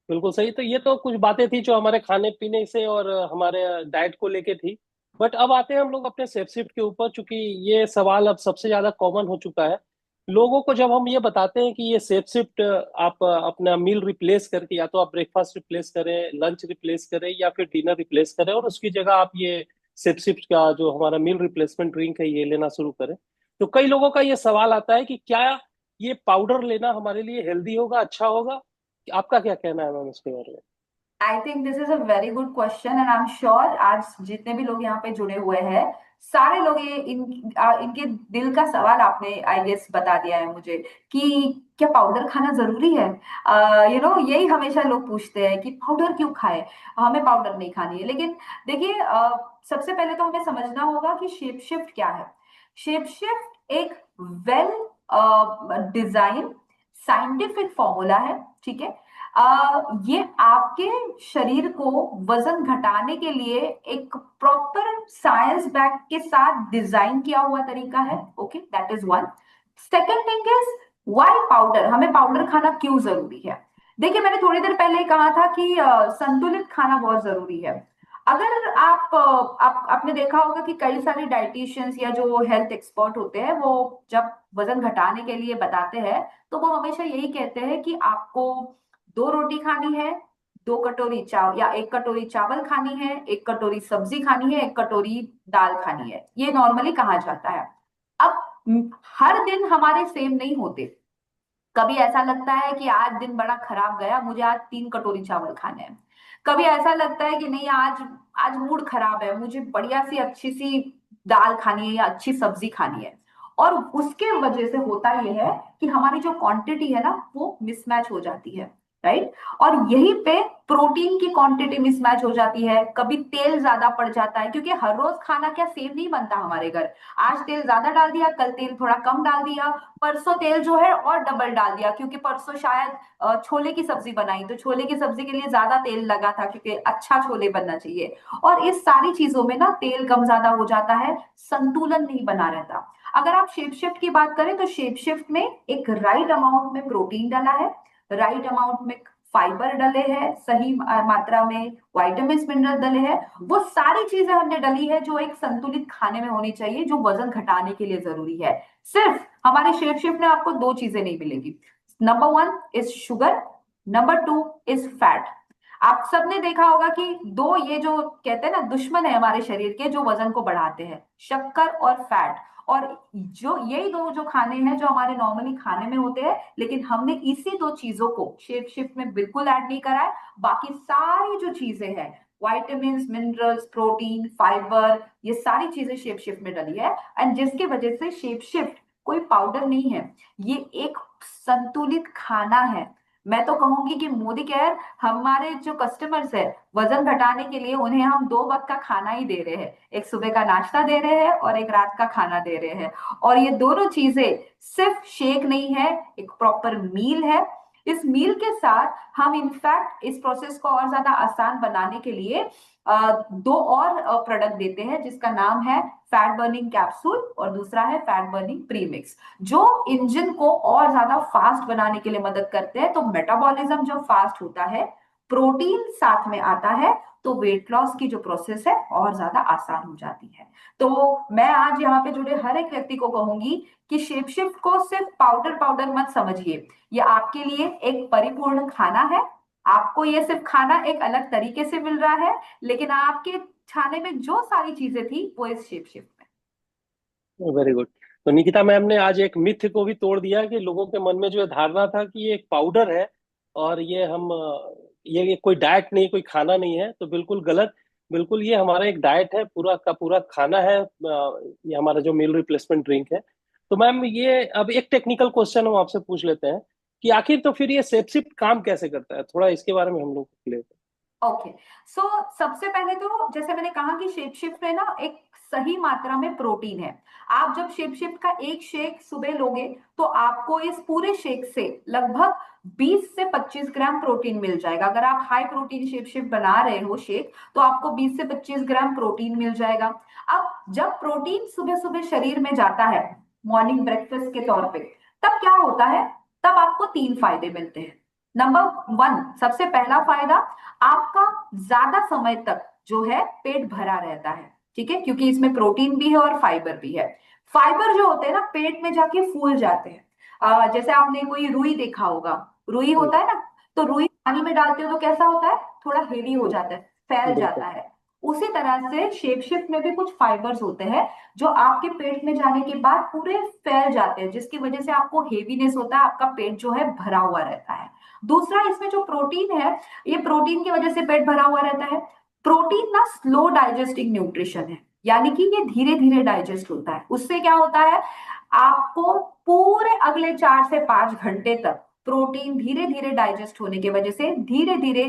बिल्कुल सही। तो ये तो कुछ बातें थी जो हमारे खाने पीने से और हमारे डाइट को लेके थी। बट अब आते हैं हम लोग अपने सेफ शिफ्ट के ऊपर, चूंकि ये सवाल अब सबसे ज्यादा कॉमन हो चुका है। लोगों को जब हम ये बताते हैं कि ये सेफ शिफ्ट आप अपना मील रिप्लेस करके, या तो आप ब्रेकफास्ट रिप्लेस करें, लंच रिप्लेस करें, या फिर डिनर रिप्लेस करें, और उसकी जगह आप ये सेफ शिफ्ट का जो हमारा मील रिप्लेसमेंट ड्रिंक है ये लेना शुरू करें, तो कई लोगों का ये सवाल आता है कि क्या ये पाउडर लेना हमारे लिए हेल्दी होगा, अच्छा होगा? आपका क्या कहना है मैम इसके बारे में? I think this is a very good question and I am sure आज जितने भी लोग यहाँ पे जुड़े हुए हैं सारे लोग ये इनके दिल का सवाल आपने आई गेस बता दिया है मुझे कि क्या पाउडर खाना जरूरी है। यही हमेशा लोग पूछते हैं कि पाउडर क्यों खाए, हमें पाउडर नहीं खानी है। लेकिन देखिए, सबसे पहले तो हमें समझना होगा कि शेप शिफ्ट क्या है। शेप शिफ्ट एक वेल डिजाइन साइंटिफिक फॉर्मूला है, ठीक है। ये आपके शरीर को वजन घटाने के लिए एक प्रॉपर साइंस बैक के साथ डिजाइन किया हुआ तरीका है। Okay, that is one. Second thing is why powder, हमें पाउडर खाना क्यों जरूरी है। देखिए, मैंने थोड़ी देर पहले ही कहा था कि संतुलित खाना बहुत जरूरी है। अगर आप आपने देखा होगा कि कई सारे डाइटिशियंस या जो हेल्थ एक्सपर्ट होते हैं वो जब वजन घटाने के लिए बताते हैं तो वो हमेशा यही कहते हैं कि आपको 2 रोटी खानी है, 2 कटोरी चावल या 1 कटोरी चावल खानी है, 1 कटोरी सब्जी खानी है, 1 कटोरी दाल खानी है, ये नॉर्मली कहा जाता है। अब हर दिन हमारे सेम नहीं होते। कभी ऐसा लगता है कि आज दिन बड़ा खराब गया, मुझे आज 3 कटोरी चावल खाने हैं। कभी ऐसा लगता है कि नहीं, आज आज मूड खराब है, मुझे बढ़िया सी अच्छी सी दाल खानी है या अच्छी सब्जी खानी है। और उसके वजह से होता यह है कि हमारी जो क्वांटिटी है ना वो मिसमैच हो जाती है, राइट। और यहीं पे प्रोटीन की क्वांटिटी मिसमैच हो जाती है। कभी तेल ज्यादा पड़ जाता है क्योंकि हर रोज खाना क्या सेम नहीं बनता हमारे घर। आज तेल ज्यादा डाल दिया, कल तेल थोड़ा कम डाल दिया, परसों तेल जो है और डबल डाल दिया क्योंकि परसों शायद छोले की सब्जी बनाई तो छोले की सब्जी के लिए ज्यादा तेल लगा था क्योंकि अच्छा छोले बनना चाहिए। और इस सारी चीजों में ना तेल कम ज्यादा हो जाता है, संतुलन नहीं बना रहता। अगर आप शेप शिफ्ट की बात करें तो शेप शिफ्ट में एक राइट अमाउंट में प्रोटीन डाला है, राइट अमाउंट में फाइबर डले हैं, सही मात्रा में विटामिन मिनरल डले हैं। वो सारी चीजें हमने डली है जो एक संतुलित खाने में होनी चाहिए, जो वजन घटाने के लिए जरूरी है। सिर्फ हमारे शेप शिफ्ट में आपको 2 चीजें नहीं मिलेगी। Number 1 is sugar, number 2 is fat. आप सबने देखा होगा कि दो ये जो कहते हैं ना दुश्मन है हमारे शरीर के जो वजन को बढ़ाते हैं, शक्कर और फैट। और जो यही दो जो खाने हैं जो हमारे नॉर्मली खाने में होते हैं, लेकिन हमने इसी 2 चीजों को शेप शिफ्ट में बिल्कुल ऐड नहीं करा है। बाकी सारी जो चीजें हैं, विटामिन मिनरल्स प्रोटीन फाइबर, ये सारी चीजें शेप शिफ्ट में डली है। एंड जिसकी वजह से शेप शिफ्ट कोई पाउडर नहीं है, ये एक संतुलित खाना है। मैं तो कहूंगी कि मोदी केयर हमारे जो कस्टमर्स है वजन घटाने के लिए उन्हें हम 2 वक्त का खाना ही दे रहे हैं, एक सुबह का नाश्ता दे रहे हैं और एक रात का खाना दे रहे हैं। और ये दोनों चीजें सिर्फ शेक नहीं है, एक प्रॉपर मील है। इस मील के साथ हम इनफैक्ट इस प्रोसेस को और ज्यादा आसान बनाने के लिए 2 और प्रोडक्ट देते हैं जिसका नाम है फैट बर्निंग कैप्सूल और दूसरा है फैट बर्निंग प्रीमिक्स, जो इंजन को और ज्यादा फास्ट बनाने के लिए मदद करते हैं। तो मेटाबॉलिज्म जब फास्ट होता है, प्रोटीन साथ में आता है, तो वेट लॉस की जो प्रोसेस है और ज्यादा आसान हो जाती है। तो मैं आज यहाँ पे जुड़े हर एक व्यक्ति को कहूंगी कि शेप शिफ्ट को सिर्फ पाउडर पाउडर मत समझिए, ये आपके लिए एक परिपूर्ण खाना है। आपको ये सिर्फ खाना एक अलग तरीके से मिल रहा है, लेकिन आपके खाने में जो सारी चीजें थी वो इस शेप शिफ्ट में। Very good. तो निकिता मैम ने आज एक मिथ को भी तोड़ दिया कि लोगों के मन में जो धारणा था कि ये एक पाउडर है और ये कोई डाइट नहीं, कोई खाना नहीं है, तो बिल्कुल गलत। बिल्कुल ये हमारा एक डाइट है, पूरा का पूरा खाना है। ये हमारा जो मील रिप्लेसमेंट ड्रिंक है। तो मैम ये अब एक टेक्निकल क्वेश्चन हम आपसे पूछ लेते हैं कि आखिर तो फिर ये सेप्सिप काम कैसे करता है, थोड़ा इसके बारे में हम लोग लेते ओके, सो सबसे पहले तो जैसे मैंने कहा कि शेप शिफ्ट में ना एक सही मात्रा में प्रोटीन है। आप जब शेप शिफ्ट का एक शेक सुबह लोगे तो आपको इस पूरे शेक से लगभग 20 से 25 ग्राम प्रोटीन मिल जाएगा। अगर आप हाई प्रोटीन शेप शिफ्ट बना रहे हो शेक तो आपको 20 से 25 ग्राम प्रोटीन मिल जाएगा। अब जब प्रोटीन सुबह सुबह शरीर में जाता है मॉर्निंग ब्रेकफास्ट के तौर पे, तब क्या होता है, तब आपको 3 फायदे मिलते हैं। नंबर 1, सबसे पहला फायदा, आपका ज्यादा समय तक जो है पेट भरा रहता है, ठीक है, क्योंकि इसमें प्रोटीन भी है और फाइबर भी है। फाइबर जो होते हैं ना पेट में जाके फूल जाते हैं। जैसे आपने कोई रुई देखा होगा, रुई हैं। होता है ना, तो रुई पानी में डालते हो तो कैसा होता है, थोड़ा हेवी हो जाता है, फैल बिल्कुल। जाता है। उसी तरह से शेप शिफ्ट में भी कुछ फाइबर्स होते हैं जो आपके पेट में जाने के बाद पूरे फैल जाते हैं, जिसकी वजह से आपको हेवीनेस होता है, आपका पेट जो है भरा हुआ रहता है। दूसरा, इसमें जो प्रोटीन है, ये प्रोटीन की वजह से पेट भरा हुआ रहता है। प्रोटीन ना स्लो डाइजेस्टिंग न्यूट्रिशन है, यानी कि ये धीरे धीरे डाइजेस्ट होता है। उससे क्या होता है, आपको पूरे अगले 4 से 5 घंटे तक प्रोटीन धीरे धीरे डाइजेस्ट होने की वजह से धीरे धीरे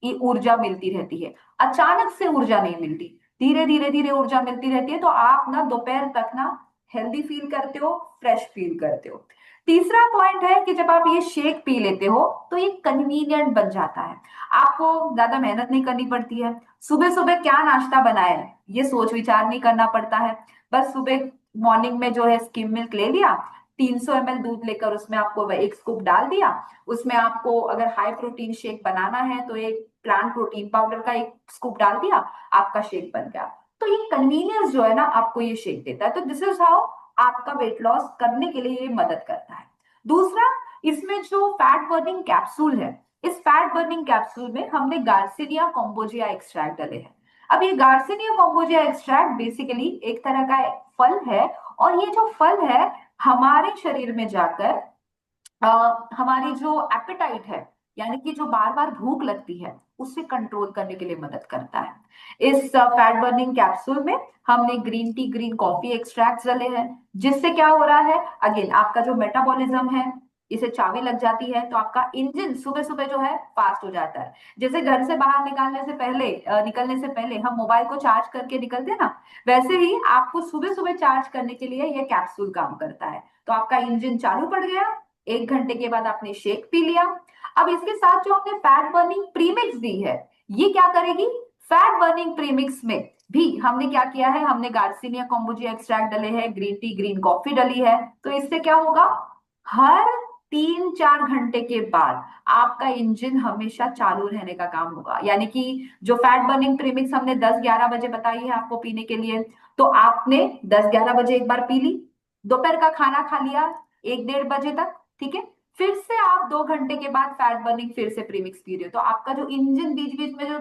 ऊर्जा मिलती रहती है। अचानक से ऊर्जा नहीं मिलती, धीरे धीरे धीरे ऊर्जा मिलती रहती है। तो आप ना दोपहर तक ना हेल्दी फील करते हो, फ्रेश फील करते हो। तीसरा पॉइंट है कि जब आप ये शेक पी लेते हो तो ये कन्वीनियंट बन जाता है, आपको ज्यादा मेहनत नहीं करनी पड़ती है। सुबह सुबह क्या नाश्ता बनाए ये सोच विचार नहीं करना पड़ता है। बस सुबह मॉर्निंग में जो है स्किम मिल्क ले लिया, 300 ml दूध लेकर उसमें आपको एक स्कूप डाल दिया। उसमें आपको अगर हाई प्रोटीन शेक बनाना है तो एक प्लांट प्रोटीन पाउडर का एक स्कूप डाल दिया, आपका शेक बन गया। तो ये कन्वीनियंस जो है ना आपको ये शेक देता है। तो दिस इज हाउ आपका वेट लॉस करने के लिए ये मदद करता है। दूसरा, इसमें जो फैट बर्निंग कैप्सूल है, इस फैट बर्निंग कैप्सूल में हमने गार्सिनिया कॉम्बोजिया एक्सट्रैक्ट डाले हैं। अब ये गार्सिनिया कॉम्बोजिया एक्सट्रैक्ट बेसिकली एक तरह का फल है, और ये जो फल है हमारे शरीर में जाकर हमारी जो एपेटाइट है, यानी कि जो बार बार भूख लगती है, उससे कंट्रोल करने के लिए मदद करता है। इस फैट बर्निंग कैप्सूल में हमने green tea, green coffee extract डाले हैं, जिससे क्या हो रहा है, अगेन आपका जो मेटाबॉलिज्म है, इसे चाबी लग जाती है तो आपका इंजन सुबह सुबह जो है फास्ट हो जाता है। जैसे घर से बाहर निकलने से पहले हम मोबाइल को चार्ज करके निकलते हैं ना, वैसे ही आपको सुबह सुबह चार्ज करने के लिए यह कैप्सूल काम करता है। तो आपका इंजन चालू पड़ गया, 1 घंटे के बाद आपने शेक पी लिया। अब इसके साथ जो हमने फैट बर्निंग प्रीमिक्स दी है, ये क्या करेगी, फैट बर्निंग प्रीमिक्स में भी हमने क्या किया है, हमने गार्सिनिया कॉम्बोजिया एक्सट्रैक्ट डले हैं, ग्रीन टी, ग्रीन कॉफी डली है। तो इससे क्या होगा, हर 3-4 घंटे के बाद आपका इंजन हमेशा चालू रहने का काम होगा। यानी कि जो फैट बर्निंग प्रीमिक्स हमने 10-11 बजे बताई है आपको पीने के लिए, तो आपने 10-11 बजे एक बार पी ली, दोपहर का खाना खा लिया 1-1:30 बजे तक, ठीक है। फिर से आप 2 घंटे के बाद फैट बर्निंग फिर से प्रीमिक्स पी रहे हो, तो आपका जो इंजन बीच बीच में जो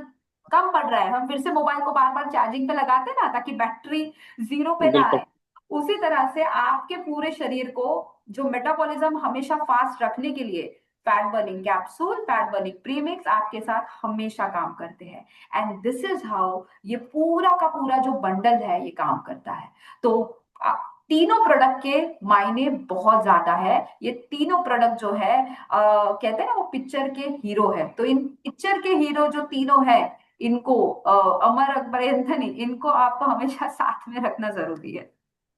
कम पड़ रहा है, हम फिर से मोबाइल को बार बार चार्जिंग पे लगाते हैं ना ताकि बैटरी जीरो पे ना बिल्कुल। आए, उसी तरह से आपके पूरे शरीर को जो मेटाबॉलिज्म हमेशा फास्ट रखने के लिए fat burning capsule, fat burning premix आपके साथ हमेशा काम करते हैं। एंड दिस इज हाउ ये पूरा का पूरा जो बंडल है ये काम करता है। तो तीनों प्रोडक्ट के मायने बहुत ज्यादा है। ये तीनों प्रोडक्ट जो है कहते हैं ना वो पिक्चर के हीरो है, तो इन पिक्चर के हीरो जो तीनों है, इनको अमर अकबर एंथनी, इनको आपको हमेशा साथ में रखना जरूरी है।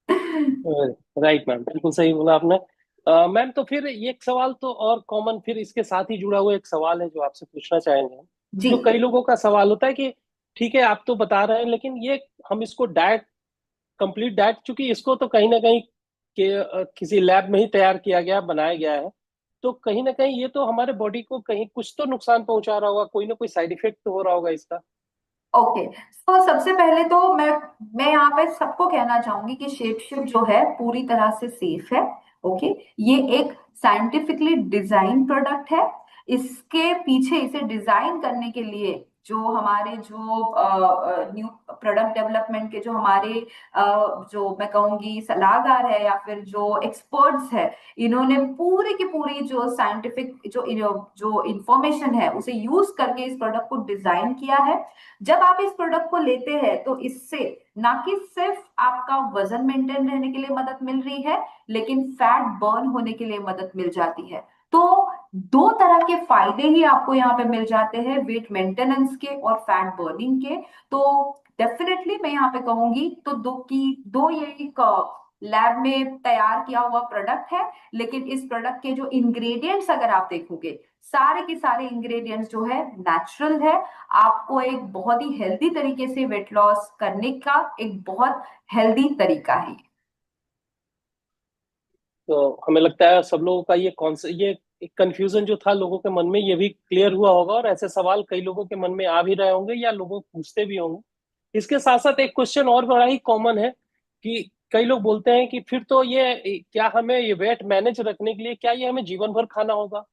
राइट मैम, बिल्कुल सही बोला आपने। मैम तो फिर ये एक सवाल तो और कॉमन फिर इसके साथ ही जुड़ा हुआ एक सवाल है जो आपसे पूछना चाहेंगे हम। जी। जो कई लोगों का सवाल होता है कि ठीक है आप तो बता रहे हैं, लेकिन ये हम इसको डाइट, कंप्लीट डाइट, चूंकि इसको तो कहीं ना कहीं किसी लैब में ही तैयार किया गया, बनाया गया है, तो कहीं ना कहीं ये तो हमारे बॉडी को कहीं कुछ तो नुकसान पहुंचा रहा होगा, कोई ना कोई साइड इफेक्ट तो हो रहा होगा इसका। ओके, तो सबसे पहले तो मैं यहाँ पे सबको कहना चाहूंगी कि शेप शिफ्ट जो है पूरी तरह से सेफ है। ओके, ये एक साइंटिफिकली डिजाइन प्रोडक्ट है। इसके पीछे इसे डिजाइन करने के लिए जो हमारे जो न्यू प्रोडक्ट डेवलपमेंट के जो हमारे जो मैं कहूंगी सलाहकार है या फिर जो एक्सपर्ट्स है, इन्होंने पूरी की पूरी जो साइंटिफिक जो इंफॉर्मेशन है उसे यूज करके इस प्रोडक्ट को डिजाइन किया है। जब आप इस प्रोडक्ट को लेते हैं तो इससे ना कि सिर्फ आपका वजन मेंटेन रहने के लिए मदद मिल रही है, लेकिन फैट बर्न होने के लिए मदद मिल जाती है। तो दो तरह के फायदे ही आपको यहाँ पे मिल जाते हैं, वेट मेंटेनेंस के और फैट बर्निंग के। तो डेफिनेटली मैं यहाँ पे कहूंगी तो दो ये एक लैब में तैयार किया हुआ प्रोडक्ट है, लेकिन इस प्रोडक्ट के जो इंग्रेडिएंट्स अगर आप देखोगे, सारे के सारे इंग्रेडिएंट्स जो है नेचुरल है। आपको एक बहुत ही हेल्दी तरीके से वेट लॉस करने का एक बहुत हेल्दी तरीका है। तो हमें लगता है सब लोगों का ये कौन सा ये एक कंफ्यूजन जो था लोगों के मन में, ये भी क्लियर हुआ होगा, और ऐसे सवाल कई लोगों के मन में आ भी रहे होंगे या लोग पूछते भी होंगे। इसके साथ साथ एक क्वेश्चन और बड़ा ही कॉमन है कि कई लोग बोलते हैं कि फिर तो ये क्या हमें ये वेट मैनेज रखने के लिए क्या ये हमें जीवन भर खाना होगा,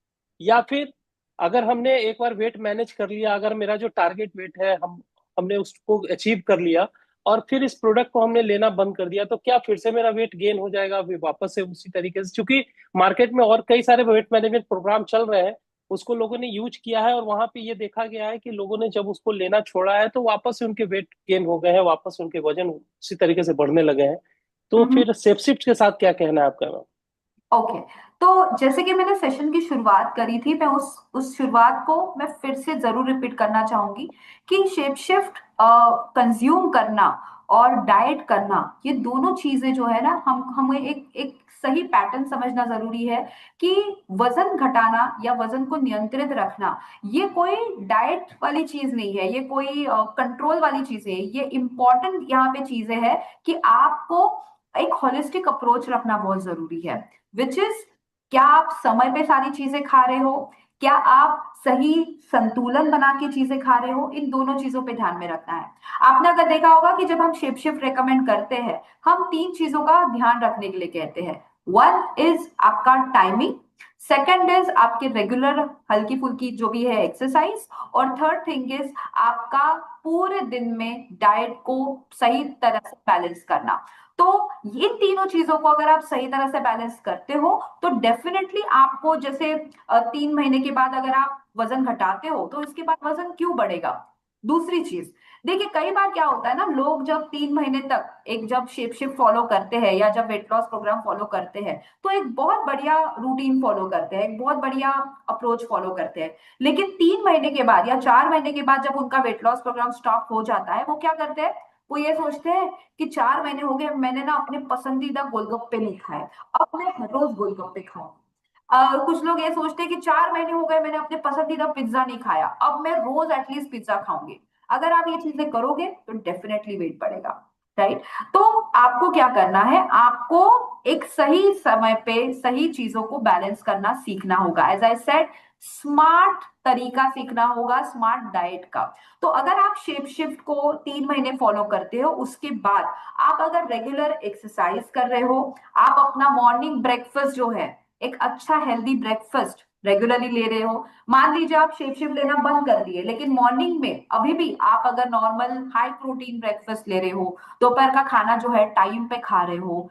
या फिर अगर हमने एक बार वेट मैनेज कर लिया, अगर मेरा जो टारगेट वेट है, हमने उसको अचीव कर लिया और फिर इस प्रोडक्ट को हमने लेना बंद कर दिया, तो क्या फिर से मेरा वेट गेन हो जाएगा फिर वापस से उसी तरीके से? क्योंकि मार्केट में और कई सारे वेट मैनेजमेंट प्रोग्राम चल रहे हैं, उसको लोगों ने यूज किया है और वहां पे ये देखा गया है कि लोगों ने जब उसको लेना छोड़ा है तो वापस से उनके वेट गेन हो गए हैं, वापस से उनके वजन उसी तरीके से बढ़ने लगे हैं। तो हम्म। फिर सेपसिप्ट के साथ क्या कहना है आपका मैम? ओके। तो जैसे कि मैंने सेशन की शुरुआत करी थी, मैं उस शुरुआत को मैं फिर से जरूर रिपीट करना चाहूंगी कि शेप शिफ्ट कंज्यूम करना और डाइट करना, ये दोनों चीजें जो है ना, हम हमें एक एक सही पैटर्न समझना जरूरी है कि वजन घटाना या वजन को नियंत्रित रखना ये कोई डाइट वाली चीज नहीं है, ये कोई कंट्रोल वाली चीज है। ये इंपॉर्टेंट यहाँ पे चीजें है कि आपको एक होलिस्टिक अप्रोच रखना बहुत जरूरी है। विच इज, क्या आप समय पे सारी चीजें खा रहे हो, क्या आप सही संतुलन बना के चीजें खा रहे हो, इन दोनों चीजों पे ध्यान में रखना है। आपने अगर देखा होगा कि जब हम शेप शिफ्ट रेकमेंड करते हैं, हम तीन चीजों का ध्यान रखने के लिए कहते हैं। वन इज आपका टाइमिंग, सेकंड इज आपके रेगुलर हल्की फुल्की जो भी है एक्सरसाइज, और थर्ड थिंग इज आपका पूरे दिन में डाइट को सही तरह से बैलेंस करना। तो इन तीनों चीजों को अगर आप सही तरह से बैलेंस करते हो तो डेफिनेटली आपको, जैसे 3 महीने के बाद अगर आप वजन घटाते हो तो इसके बाद वजन क्यों बढ़ेगा। दूसरी चीज, देखिए कई बार क्या होता है ना, लोग जब 3 महीने तक एक जब शेप शिफ्ट फॉलो करते हैं या जब वेट लॉस प्रोग्राम फॉलो करते हैं तो एक बहुत बढ़िया रूटीन फॉलो करते हैं, एक बहुत बढ़िया अप्रोच फॉलो करते हैं। लेकिन 3 महीने के बाद या 4 महीने के बाद जब उनका वेट लॉस प्रोग्राम स्टॉप हो जाता है, वो क्या करते हैं, वो ये सोचते हैं कि 4 महीने हो गए, मैंने ना अपने पसंदीदा गोलगप्पे नहीं खाए, अब मैं हर रोज गोलगप्पे खाऊं। कुछ लोग ये सोचते हैं कि 4 महीने हो गए, मैंने अपने पसंदीदा पिज्जा नहीं खाया, अब मैं रोज एटलीस्ट पिज्जा खाऊंगी। अगर आप ये चीजें करोगे तो डेफिनेटली वेट बढ़ेगा, राइट। तो आपको क्या करना है, आपको एक सही समय पे सही चीजों को बैलेंस करना सीखना होगा। एज आई सेड, स्मार्ट तरीका सीखना होगा, स्मार्ट डाइट का। तो अगर आप शेप शिफ्ट को 3 महीने फॉलो करते हो, उसके बाद आप अगर रेगुलर एक्सरसाइज कर रहे हो, आप अपना मॉर्निंग ब्रेकफास्ट जो है, एक अच्छा हेल्दी ब्रेकफास्ट रेगुलरली ले रहे हो। मान लीजिए आप शेप शिफ्ट लेना बंद कर दिए, लेकिन मॉर्निंग में अभी भी आप अगर नॉर्मल हाई प्रोटीन ब्रेकफास्ट ले रहे हो, दोपहर का खाना जो है टाइम पे खा रहे हो,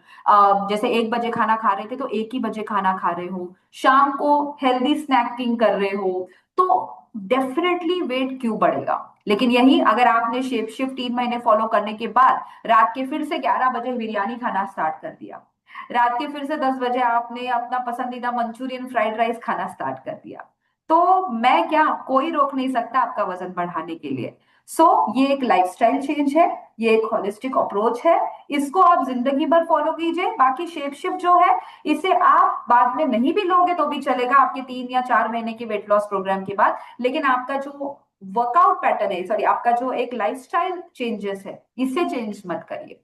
जैसे 1 बजे खाना खा रहे थे तो 1 ही बजे खाना खा रहे हो, शाम को हेल्दी स्नैकिंग कर रहे हो, तो डेफिनेटली वेट क्यों बढ़ेगा। लेकिन यही अगर आपने शेप शिफ्ट 3 महीने फॉलो करने के बाद रात के फिर से 11 बजे बिरयानी खाना स्टार्ट कर दिया, रात के फिर से 10 बजे आपने अपना पसंदीदा मंचूरियन फ्राइड राइस खाना स्टार्ट कर दिया, तो मैं क्या, कोई रोक नहीं सकता आपका वजन बढ़ाने के लिए। सो ये एक लाइफस्टाइल चेंज है, ये एक होलिस्टिक अप्रोच है, इसको आप जिंदगी भर फॉलो कीजिए। बाकी शेप शिफ्ट जो है, इसे आप बाद में नहीं भी लोगे तो भी चलेगा आपके 3 या 4 महीने के वेट लॉस प्रोग्राम के बाद, लेकिन आपका जो वर्कआउट पैटर्न है, सॉरी, आपका जो एक लाइफस्टाइल चेंजेस है, इसे चेंज मत करिए।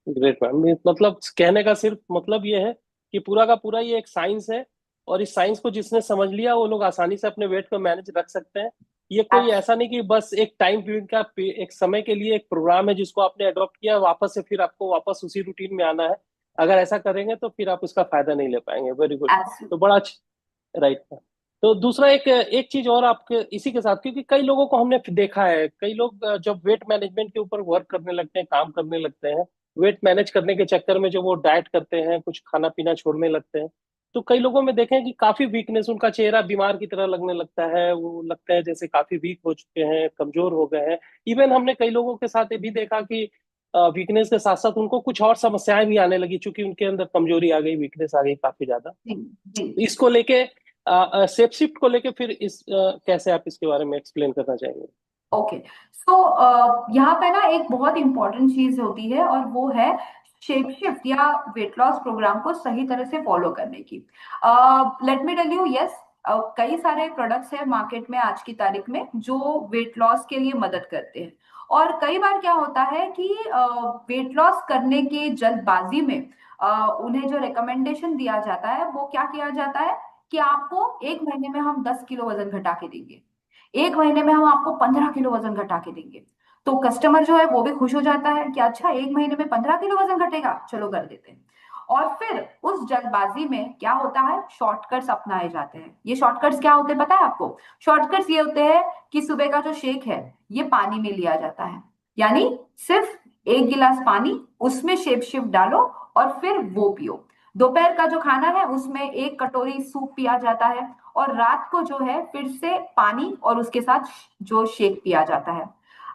ग्रेट मैम, मतलब कहने का सिर्फ मतलब ये है कि पूरा का पूरा ये एक साइंस है, और इस साइंस को जिसने समझ लिया वो लोग आसानी से अपने वेट को मैनेज रख सकते हैं। ये कोई ऐसा नहीं कि बस एक टाइम पीरियड का एक समय के लिए एक प्रोग्राम है जिसको आपने अडॉप्ट किया, वापस से फिर आपको वापस उसी रूटीन में आना है। अगर ऐसा करेंगे तो फिर आप उसका फायदा नहीं ले पाएंगे। Very good. तो एब्सोल्युटली। बड़ा अच्छा। राइट। तो दूसरा एक एक चीज और आपके इसी के साथ, क्योंकि कई लोगों को हमने देखा है, कई लोग जब वेट मैनेजमेंट के ऊपर वर्क करने लगते हैं, काम करने लगते हैं, वेट मैनेज करने के चक्कर में जो वो डाइट करते हैं, कुछ खाना पीना छोड़ने लगते हैं, तो कई लोगों में देखें कि काफी वीकनेस, उनका चेहरा बीमार की तरह लगने लगता है, वो लगता है जैसे काफी वीक हो चुके हैं, कमजोर हो गए हैं। इवन हमने कई लोगों के साथ ये भी देखा कि वीकनेस के साथ साथ उनको कुछ और समस्याएं भी आने लगी, क्योंकि उनके अंदर कमजोरी आ गई, वीकनेस आ गई काफी ज्यादा। जी। जी। इसको लेके सेप शिफ्ट को लेके फिर कैसे आप इसके बारे में एक्सप्लेन करना चाहेंगे? ओके। सो यहाँ पे ना एक बहुत इंपॉर्टेंट चीज होती है, और वो है शेप शिफ्ट या वेट लॉस प्रोग्राम को सही तरह से फॉलो करने की। Let me tell you, yes, कई सारे प्रोडक्ट्स हैं मार्केट में आज की तारीख में जो वेट लॉस के लिए मदद करते हैं। और कई बार क्या होता है कि वेट लॉस करने के जल्दबाजी में उन्हें जो रिकमेंडेशन दिया जाता है वो क्या किया जाता है कि आपको 1 महीने में हम 10 किलो वजन घटा के देंगे, 1 महीने में हम आपको 15 किलो वजन घटा के देंगे। तो कस्टमर जो है वो भी खुश हो जाता है कि अच्छा, 1 महीने में 15 किलो वजन घटेगा, चलो कर देते हैं। और फिर उस जल्दबाजी में क्या होता है, शॉर्टकट्स अपनाए जाते हैं। ये शॉर्टकट्स क्या होते हैं पता है आपको? शॉर्टकट्स ये होते हैं कि सुबह का जो शेक है, ये पानी में लिया जाता है। यानी सिर्फ 1 गिलास पानी, उसमें शेप शिफ्ट डालो और फिर वो पियो। दोपहर का जो खाना है उसमें 1 कटोरी सूप पिया जाता है, और रात को जो है फिर से पानी और उसके साथ जो शेक पिया जाता है।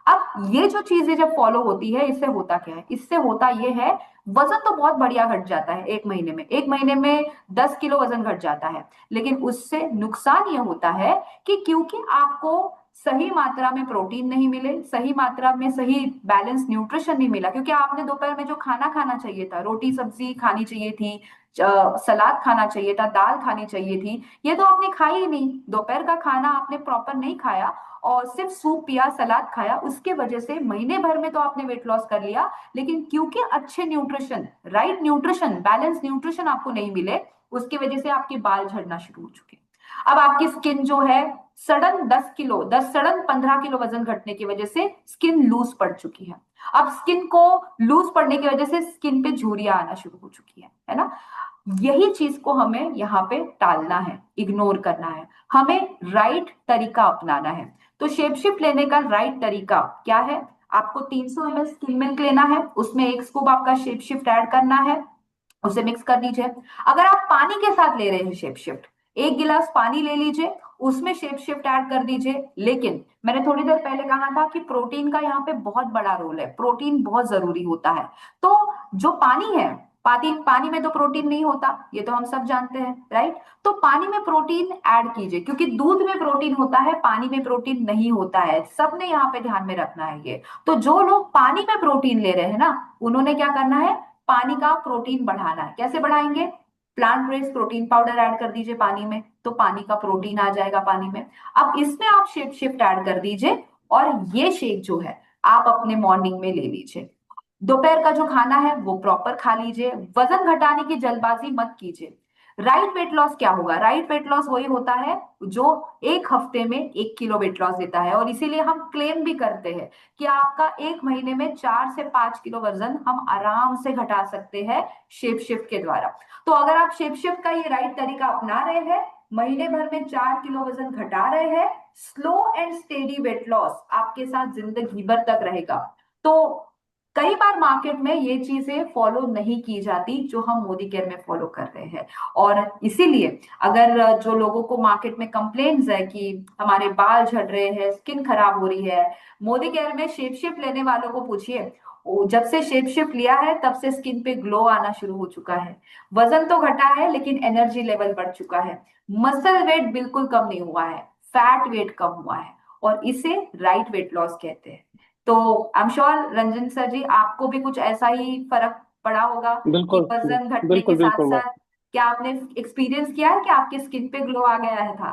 अब ये जो चीजें जब फॉलो होती है, इससे होता क्या है? इससे होता ये है, वजन तो बहुत बढ़िया घट जाता है 1 महीने में। 1 महीने में 10 किलो वजन घट जाता है, लेकिन उससे नुकसान ये होता है कि क्योंकि आपको सही मात्रा में प्रोटीन नहीं मिले, सही मात्रा में सही बैलेंस न्यूट्रिशन नहीं मिला, क्योंकि आपने दोपहर में जो खाना खाना चाहिए था, रोटी सब्जी खानी चाहिए थी, सलाद खाना चाहिए था, दाल खानी चाहिए थी, ये तो आपने खाई ही नहीं। दोपहर का खाना आपने प्रॉपर नहीं खाया और सिर्फ सूप पिया, सलाद खाया, उसके वजह से महीने भर में तो आपने वेट लॉस कर लिया, लेकिन क्योंकि अच्छे nutrition, right nutrition, balance nutrition आपको नहीं मिले, उसकी वजह से आपके बाल झड़ना शुरू हो चुके। अब आपकी स्किन जो है, सडन 10 किलो, 15 किलो वजन घटने की वजह से स्किन लूज पड़ चुकी है। अब स्किन को लूज पड़ने की वजह से स्किन पे झुर्रियां आना शुरू हो चुकी है ना। यही चीज को हमें यहाँ पे टालना है, इग्नोर करना है, हमें राइट तरीका अपनाना है। तो शेप शिफ्ट लेने का राइट तरीका क्या है? आपको 300 ml स्किम मिल्क लेना है, उसमें 1 स्कूप आपका शेप शिफ्ट ऐड करना है, उसे मिक्स कर दीजिए। अगर आप पानी के साथ ले रहे हैं शेप शिफ्ट, 1 गिलास पानी ले लीजिए, उसमें शेप शिफ्ट ऐड कर दीजिए। लेकिन मैंने थोड़ी देर पहले कहा था कि प्रोटीन का यहाँ पे बहुत बड़ा रोल है, प्रोटीन बहुत जरूरी होता है। तो जो पानी है, पानी पानी में तो प्रोटीन नहीं होता, ये तो हम सब जानते हैं, राइट? तो पानी में प्रोटीन ऐड कीजिए, क्योंकि दूध में प्रोटीन होता है, पानी में प्रोटीन नहीं होता है। सबने यहाँ पे ध्यान में रखना है ये। तो जो लोग पानी में प्रोटीन ले रहे हैं ना, उन्होंने क्या करना है? पानी का प्रोटीन बढ़ाना है। कैसे बढ़ाएंगे? Plant based protein powder add कर दीजिए पानी में, तो पानी का प्रोटीन आ जाएगा पानी में। अब इसमें आप शेप शिफ्ट ऐड कर दीजिए, और ये शेक जो है आप अपने मॉर्निंग में ले लीजिए। दोपहर का जो खाना है वो प्रॉपर खा लीजिए। वजन घटाने की जल्दबाजी मत कीजिए। राइट वेट लॉस क्या होगा? राइट वेट लॉस वही होता है जो 1 हफ्ते में 1 किलो वेट लॉस देता है, और इसीलिए हम क्लेम भी करते हैं कि आपका 1 महीने में 4 से 5 किलो वजन हम आराम से घटा सकते हैं शेप शिफ्ट के द्वारा। तो अगर आप शेप शिफ्ट का ये राइट तरीका अपना रहे हैं, महीने भर में 4 किलो वजन घटा रहे हैं, slow and steady weight loss आपके साथ जिंदगी भर तक रहेगा। तो कई बार मार्केट में ये चीजें फॉलो नहीं की जाती जो हम मोदी केयर में फॉलो कर रहे हैं। और इसीलिए अगर जो लोगों को मार्केट में कंप्लेन्ट्स है कि हमारे बाल झड़ रहे हैं, स्किन खराब हो रही है, मोदी केयर में शेप शिफ्ट लेने वालों को पूछिए, जब से शेप शिफ्ट लिया है तब से स्किन पे ग्लो आना शुरू हो चुका है। वजन तो घटा है, लेकिन एनर्जी लेवल बढ़ चुका है। मसल वेट बिल्कुल कम नहीं हुआ है, फैट वेट कम हुआ है, और इसे राइट वेट लॉस कहते हैं। तो I am sure Ranjan sir ji, आपको भी कुछ ऐसा ही फर्क पड़ा होगा कि बिल्कुल वजन घटने के बिल्कुल साथ बिल्कुल मैम। साथ क्या आपने एक्सपीरियंस किया है कि आपके स्किन पे ग्लो आ गया है था?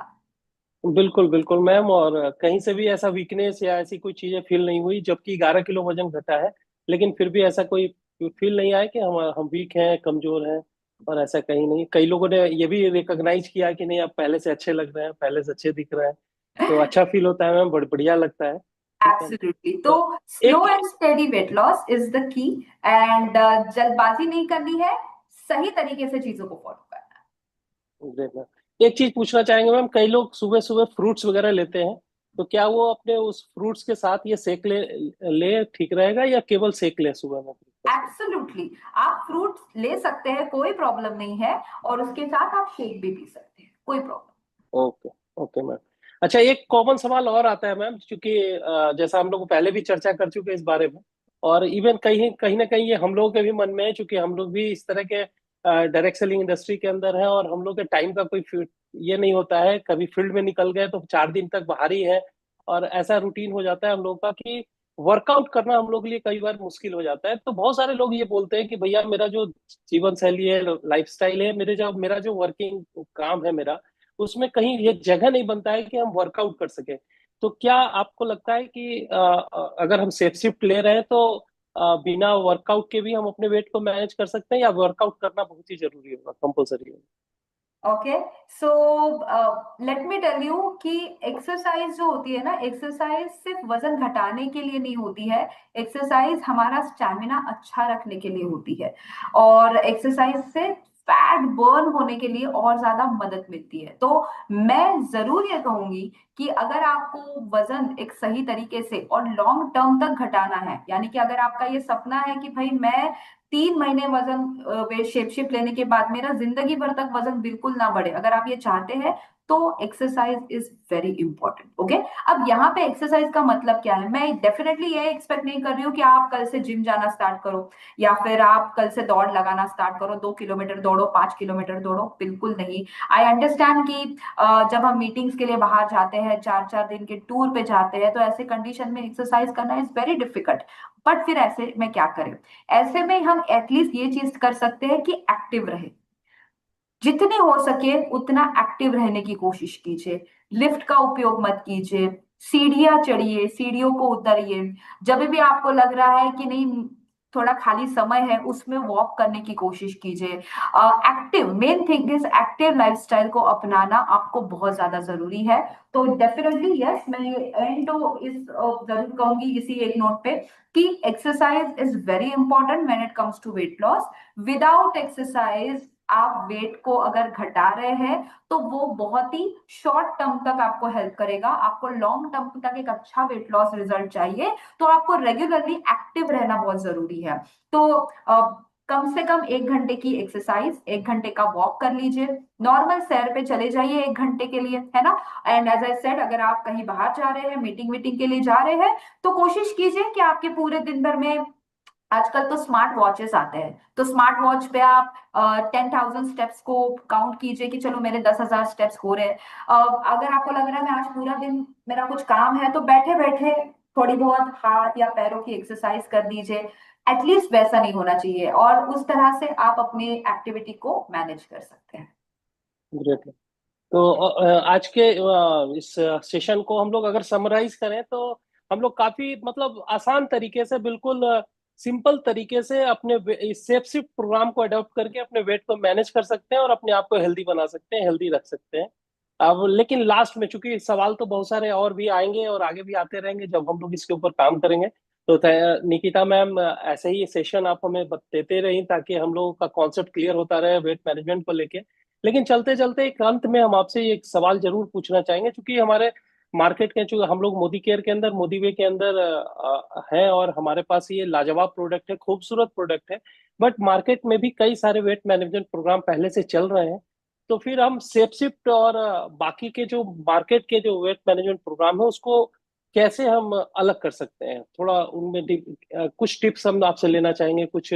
बिल्कुल बिल्कुल मैम, और कहीं से भी ऐसा वीकनेस या ऐसी कोई चीजें फील नहीं हुई, जबकि 11 किलो वजन घटा है, लेकिन फिर भी ऐसा कोई फील नहीं आया कि हम वीक हैं, कमजोर हैं। और ऐसा कहीं नहीं, कई लोगों ने ये भी रिकॉग्नाइज किया कि नहीं, आप पहले से अच्छे लग रहे हैं, पहले से अच्छे दिख रहे हैं। तो अच्छा फील होता है मैम, बढ़िया लगता है। ठीक है। एब्सोल्युटली। तो तो स्लो एक and steady weight loss is the key, and जल्दबाजी नहीं करनी है, सही तरीके से चीजों को फॉलो करना एक चीज पूछना चाहेंगे मैम, कई लोग सुबह सुबह फ्रूट्स वगैरह लेते हैं, तो क्या वो अपने उस फ्रूट्स के साथ ये सेक ले ठीक रहेगा, या केवल सेक ले सुबह में है। ब्रेकफास्ट में? एब्सोल्युटली, आप फ्रूट ले सकते हैं, कोई प्रॉब्लम नहीं है, और उसके साथ आप शेक भी पी सकते हैं, कोई प्रॉब्लम। Okay okay ma'am. अच्छा, एक कॉमन सवाल और आता है मैम, क्योंकि जैसा हम लोग पहले भी चर्चा कर चुके हैं इस बारे में, और इवन कहीं कहीं ना कहीं ये हम लोगों के भी मन में है, क्योंकि हम लोग भी इस तरह के डायरेक्ट सेलिंग इंडस्ट्री के अंदर है, और हम लोग के टाइम का कोई ये नहीं होता है, कभी फील्ड में निकल गए तो 4 दिन तक बाहर ही है, और ऐसा रूटीन हो जाता है हम लोग का कि वर्कआउट करना हम लोग के लिए कई बार मुश्किल हो जाता है। तो बहुत सारे लोग ये बोलते हैं कि भैया, मेरा जो जीवन शैली है, लाइफस्टाइल है, मेरा जो वर्किंग काम है मेरा, उसमें कहीं ये जगह नहीं बनता है कि हम वर्कआउट कर सके। तो क्या आपको लगता है कि अगर हम सेफ शिफ्ट ले रहे हैं तो बिना वर्कआउट के भी हम अपने वेट को मैनेज कर सकते हैं, या वर्कआउट करना बहुत ही जरूरी होगा, कंपलसरी होगा? Okay, so let me tell you कि एक्सरसाइज जो होती है ना, एक्सरसाइज सिर्फ वजन घटाने के लिए नहीं होती है। एक्सरसाइज हमारा स्टैमिना अच्छा रखने के लिए होती है, और एक्सरसाइज से फैट बर्न होने के लिए और ज्यादा मदद मिलती है। तो मैं जरूर ये कहूंगी कि अगर आपको वजन एक सही तरीके से और लॉन्ग टर्म तक घटाना है, यानी कि अगर आपका ये सपना है कि भाई मैं 3 महीने वजन वेट शेप शिफ्ट लेने के बाद मेरा जिंदगी भर तक वजन बिल्कुल ना बढ़े, अगर आप ये चाहते हैं तो exercise is very important. Okay, अब यहाँ पे एक्सरसाइज का मतलब क्या है, मैं डेफिनेटली ये एक्सपेक्ट नहीं कर रही हूँ कि आप कल से जिम जाना स्टार्ट करो या फिर आप कल से दौड़ लगाना स्टार्ट करो, 2 किलोमीटर दौड़ो, 5 किलोमीटर दौड़ो, बिल्कुल नहीं। आई अंडरस्टैंड कि जब हम मीटिंग्स के लिए बाहर जाते हैं, 4 4 दिन के टूर पे जाते हैं, तो ऐसे कंडीशन में एक्सरसाइज करना इज वेरी डिफिकल्ट। बट फिर ऐसे में क्या करें, ऐसे में हम एटलीस्ट ये चीज कर सकते हैं कि एक्टिव रहे, जितने हो सके उतना एक्टिव रहने की कोशिश कीजिए। लिफ्ट का उपयोग मत कीजिए, सीढ़ियां चढ़िए, सीढ़ियों को उतरिए। जब भी आपको लग रहा है कि नहीं थोड़ा खाली समय है, उसमें वॉक करने की कोशिश कीजिए। Active, main thing is active lifestyle को अपनाना आपको बहुत ज्यादा जरूरी है। तो डेफिनेटली यस, मैं एंड तो इस जरूर कहूंगी इसी एक नोट पे कि exercise is very important when it comes to weight loss. Without exercise आप वेट को अगर घटा रहे हैं तो वो बहुत ही शॉर्ट टर्म तक आपको हेल्प करेगा। आपको लॉन्ग टर्म तक एक अच्छा वेट लॉस रिजल्ट चाहिए तो आपको रेगुलरली एक्टिव रहना बहुत जरूरी है। तो कम से कम 1 घंटे की एक्सरसाइज, 1 घंटे का वॉक कर लीजिए, नॉर्मल सैर पे चले जाइए 1 घंटे के लिए, है ना। एंड एज आई सेड, अगर आप कहीं बाहर जा रहे हैं, मीटिंग वीटिंग के लिए जा रहे हैं, तो कोशिश कीजिए कि आपके पूरे दिन भर में, आजकल तो स्मार्ट वॉचेस आते हैं, तो स्मार्ट वॉच पे आप 10,000 स्टेप्स को काउंट कीजिए कि चलो मेरे 10,000 स्टेप्स हो रहे हैं। अगर आपको लग रहा है मैं आज पूरा दिन मेरा कुछ काम है, तो बैठे बैठे थोड़ी बहुत हाथ या पैरों की एक्सरसाइज कर दीजिए। एटलीस्ट वैसा नहीं होना चाहिए, और उस तरह से आप अपनी एक्टिविटी को मैनेज कर सकते हैं। ग्रेट। तो आज के इस सेशन को हम लोग अगर समराइज करें तो हम लोग काफी मतलब आसान तरीके से, बिल्कुल सिंपल तरीके से अपने इस सेफ शिफ्ट प्रोग्राम को अडॉप्ट करके अपने वेट को मैनेज कर सकते हैं और अपने आप को हेल्दी बना सकते हैं, हेल्दी रख सकते हैं। अब लेकिन लास्ट में, चूंकि सवाल तो बहुत सारे और भी आएंगे और आगे भी आते रहेंगे जब हम लोग इसके ऊपर काम करेंगे, तो निकिता मैम ऐसे ही सेशन आप हमें देते रही ताकि हम लोगों का कॉन्सेप्ट क्लियर होता रहे वेट मैनेजमेंट को लेके। लेकिन चलते चलते एक अंत में हम आपसे एक सवाल जरूर पूछना चाहेंगे, क्योंकि हमारे मार्केट के, जो हम लोग मोदी केयर के अंदर, मोदी वे के अंदर हैं, और हमारे पास ये लाजवाब प्रोडक्ट है, खूबसूरत प्रोडक्ट है, बट मार्केट में भी कई सारे वेट मैनेजमेंट प्रोग्राम पहले से चल रहे हैं। तो फिर हम सेफ शिफ्ट और बाकी के जो मार्केट के जो वेट मैनेजमेंट प्रोग्राम है उसको कैसे हम अलग कर सकते हैं, थोड़ा उनमें कुछ टिप्स हम आपसे लेना चाहेंगे, कुछ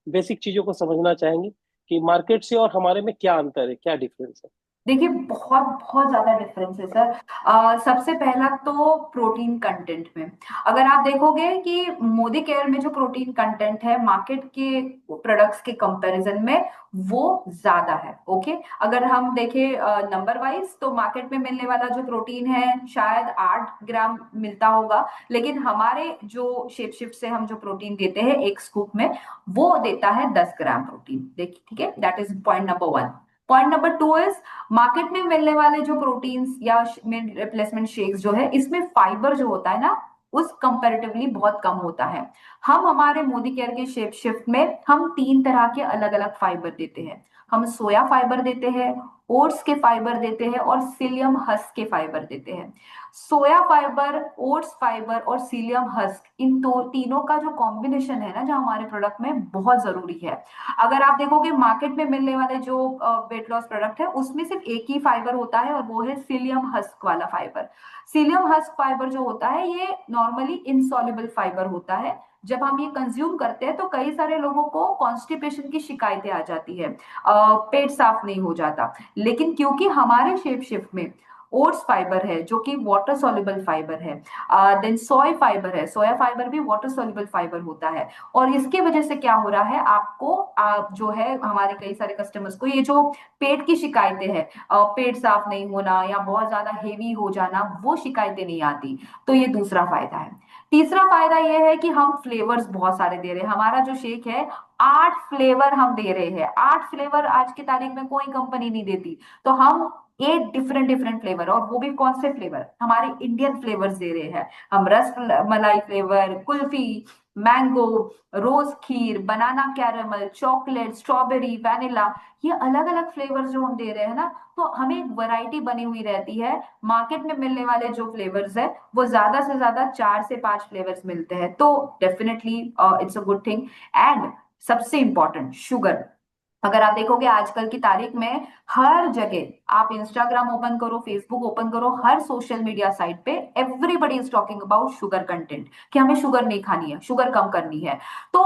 बेसिक चीजों को समझना चाहेंगे कि मार्केट से और हमारे में क्या अंतर है, क्या डिफरेंस है। देखिए, बहुत बहुत ज्यादा डिफरेंस है सर। सबसे पहला तो प्रोटीन कंटेंट में, अगर आप देखोगे कि मोदी केयर में जो प्रोटीन कंटेंट है मार्केट के प्रोडक्ट्स के कंपैरिजन में वो ज्यादा है। ओके, अगर हम देखें नंबर वाइज, तो मार्केट में मिलने वाला जो प्रोटीन है शायद 8 ग्राम मिलता होगा, लेकिन हमारे जो शेप शिफ्ट से हम जो प्रोटीन देते हैं एक स्कूप में, वो देता है 10 ग्राम प्रोटीन। देखिए, ठीक है, that is point number 1। Point number 2 is, market में मिलने वाले जो प्रोटीन्स या रिप्लेसमेंट शेक्स जो है, इसमें फाइबर जो होता है ना, उस कंपैरेटिवली बहुत कम होता है। हम हमारे मोदी केयर के शेप शिफ्ट में हम 3 तरह के अलग अलग फाइबर देते हैं। हम सोया फाइबर देते हैं, ओट्स के फाइबर देते हैं, और सीलियम हस्क के फाइबर देते हैं। सोया फाइबर, ओट्स फाइबर और सीलियम हस्क, इन दो तीनों का जो कॉम्बिनेशन है ना, जो हमारे प्रोडक्ट में बहुत जरूरी है। अगर आप देखोगे मार्केट में मिलने वाले जो वेट लॉस प्रोडक्ट है, उसमें सिर्फ एक ही फाइबर होता है और वो है सीलियम हस्क वाला फाइबर। सीलियम हस्क फाइबर जो होता है ये नॉर्मली इनसॉल्युबल फाइबर होता है। जब हम ये कंज्यूम करते हैं तो कई सारे लोगों को कॉन्स्टिपेशन की शिकायतें आ जाती है, पेट साफ नहीं हो जाता। लेकिन क्योंकि हमारे शेप शिफ्ट में ओट्स फाइबर है जो कि वाटर सॉल्युबल फाइबर है, देन सोया फाइबर है, सोया फाइबर भी वाटर सॉल्युबल फाइबर होता है। और इसकी वजह से क्या हो रहा है, आपको जो है हमारे कई सारे कस्टमर्स को ये जो पेट की शिकायतें हैं, पेट साफ नहीं होना या बहुत ज्यादा हेवी हो जाना, वो शिकायतें नहीं आती। तो ये दूसरा फायदा है। तीसरा फायदा ये है कि हम फ्लेवर्स बहुत सारे दे रहे हैं। हमारा जो शेक है, 8 फ्लेवर हम दे रहे हैं। 8 फ्लेवर आज की तारीख में कोई कंपनी नहीं देती। तो हम 8 डिफरेंट फ्लेवर, और वो भी कौन से फ्लेवर, हमारे इंडियन फ्लेवर्स दे रहे हैं। हम रस मलाई फ्लेवर, कुल्फी, मैंगो, रोज खीर, बनाना कैरेमल, चॉकलेट, स्ट्रॉबेरी, वैनिला, ये अलग अलग फ्लेवर्स जो हम दे रहे हैं ना, तो हमें एक वैरायटी बनी हुई रहती है। मार्केट में मिलने वाले जो फ्लेवर्स है वो ज्यादा से ज्यादा 4 से 5 फ्लेवर्स मिलते हैं, तो definitely it's a good thing. And सबसे इंपॉर्टेंट, शुगर। अगर आप देखोगे आजकल की तारीख में हर जगह, आप इंस्टाग्राम ओपन करो, फेसबुक ओपन करो, हर सोशल मीडिया साइट पे everybody is talking about sugar content, कि हमें शुगर नहीं खानी है, शुगर कम करनी है। तो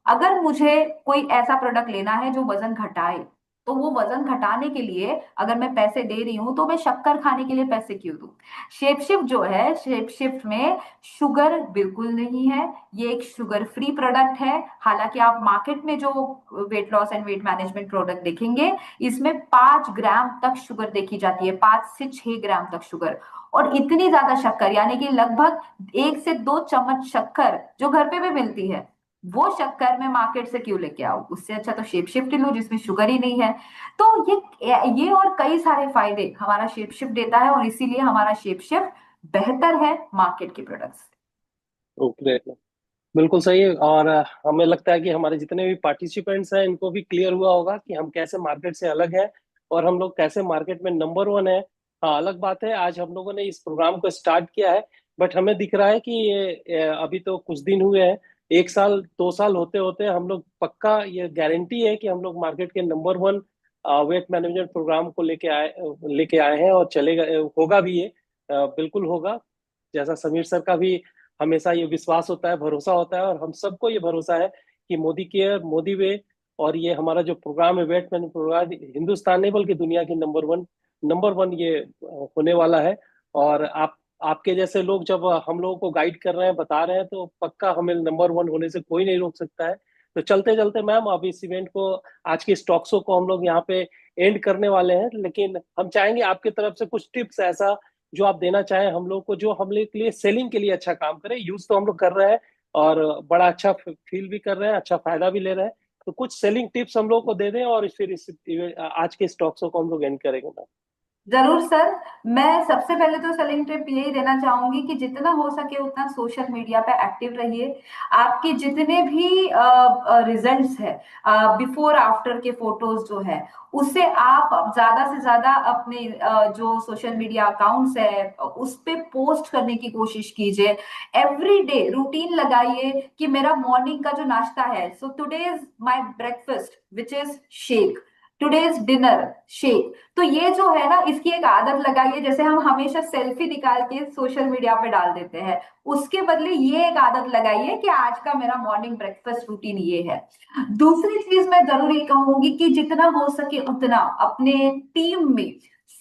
अगर मुझे कोई ऐसा प्रोडक्ट लेना है जो वजन घटाए, तो वो वजन घटाने के लिए अगर मैं पैसे दे रही हूं, तो मैं शक्कर खाने के लिए पैसे क्यों दूं? शेप शिफ्ट जो है, शेप शिफ्ट में शुगर बिल्कुल नहीं है। ये एक शुगर फ्री प्रोडक्ट है। हालांकि आप मार्केट में जो weight loss and weight management product देखेंगे, इसमें 5 ग्राम तक शुगर देखी जाती है, 5 से 6 ग्राम तक शुगर। और इतनी ज्यादा शक्कर, यानी कि लगभग 1 से 2 चम्मच शक्कर जो घर पे भी मिलती है, वो शक्कर मैं मार्केट से क्यों लेके आऊं? उससे अच्छा तो शेप शिफ्ट ही लूं जिसमें शुगर ही नहीं है। तो ये और कई सारे फायदे हमारा शेप शिफ्ट देता है, और इसीलिए हमारा शेप शिफ्ट बेहतर है मार्केट के प्रोडक्ट्स। ओके, बिल्कुल सही है। और हमें लगता है कि हमारे जितने भी पार्टिसिपेंट्स हैं इनको भी क्लियर हुआ होगा कि हम कैसे मार्केट से अलग हैं और हम लोग कैसे मार्केट में नंबर वन है। हाँ, अलग बात है आज हम लोगों ने इस प्रोग्राम को स्टार्ट किया है, बट हमें दिख रहा है कि ये अभी तो कुछ दिन हुए हैं। 1 साल 2 साल होते होते हम लोग पक्का, ये गारंटी है कि हम लोग मार्केट के number one weight management program को लेके आए हैं, और चलेगा, होगा भी ये, बिल्कुल होगा। जैसा समीर सर का भी हमेशा ये विश्वास होता है, भरोसा होता है, और हम सबको ये भरोसा है कि मोदी केयर, मोदी वे, और ये हमारा जो प्रोग्राम है वेट मैनेजमेंट प्रोग्राम, हिंदुस्तान नहीं बल्कि दुनिया की नंबर वन ये होने वाला है। और आपके जैसे लोग जब हम लोगों को गाइड कर रहे हैं, बता रहे हैं, तो पक्का हमें नंबर वन होने से कोई नहीं रोक सकता है। तो चलते चलते मैम, अब इस इवेंट को, आज के इस टॉक शो को हम लोग यहाँ पे एंड करने वाले हैं, लेकिन हम चाहेंगे आपकी तरफ से कुछ टिप्स ऐसा जो आप देना चाहें हम लोग को, जो हम लोग के लिए सेलिंग के लिए अच्छा काम करे। यूज तो हम लोग कर रहे हैं और बड़ा अच्छा फील भी कर रहे हैं, अच्छा फायदा भी ले रहे हैं। तो कुछ सेलिंग टिप्स हम लोग को दे दें, और फिर आज के स्टॉक को हम लोग एंड करेंगे मैम। जरूर सर। मैं सबसे पहले तो सेलिंग टिप यही देना चाहूंगी कि जितना हो सके उतना सोशल मीडिया पे एक्टिव रहिए। आपके जितने भी रिजल्ट्स है, बिफोर आफ्टर के फोटोज जो है, उससे आप ज्यादा से ज्यादा अपने जो सोशल मीडिया अकाउंट्स है उस पे पोस्ट करने की कोशिश कीजिए। एवरी डे रूटीन लगाइए कि मेरा मॉर्निंग का जो नाश्ता है, so today is my breakfast which is shake, today's dinner shake. तो ये जो है ना, इसकी एक आदत लगाइए। जैसे हम हमेशा सेल्फी निकाल के सोशल मीडिया पे डाल देते हैं, उसके बदले ये एक आदत लगाइए कि आज का मेरा मॉर्निंग ब्रेकफास्ट रूटीन ये है। दूसरी चीज मैं जरूर ये कहूंगी कि जितना हो सके उतना अपने टीम में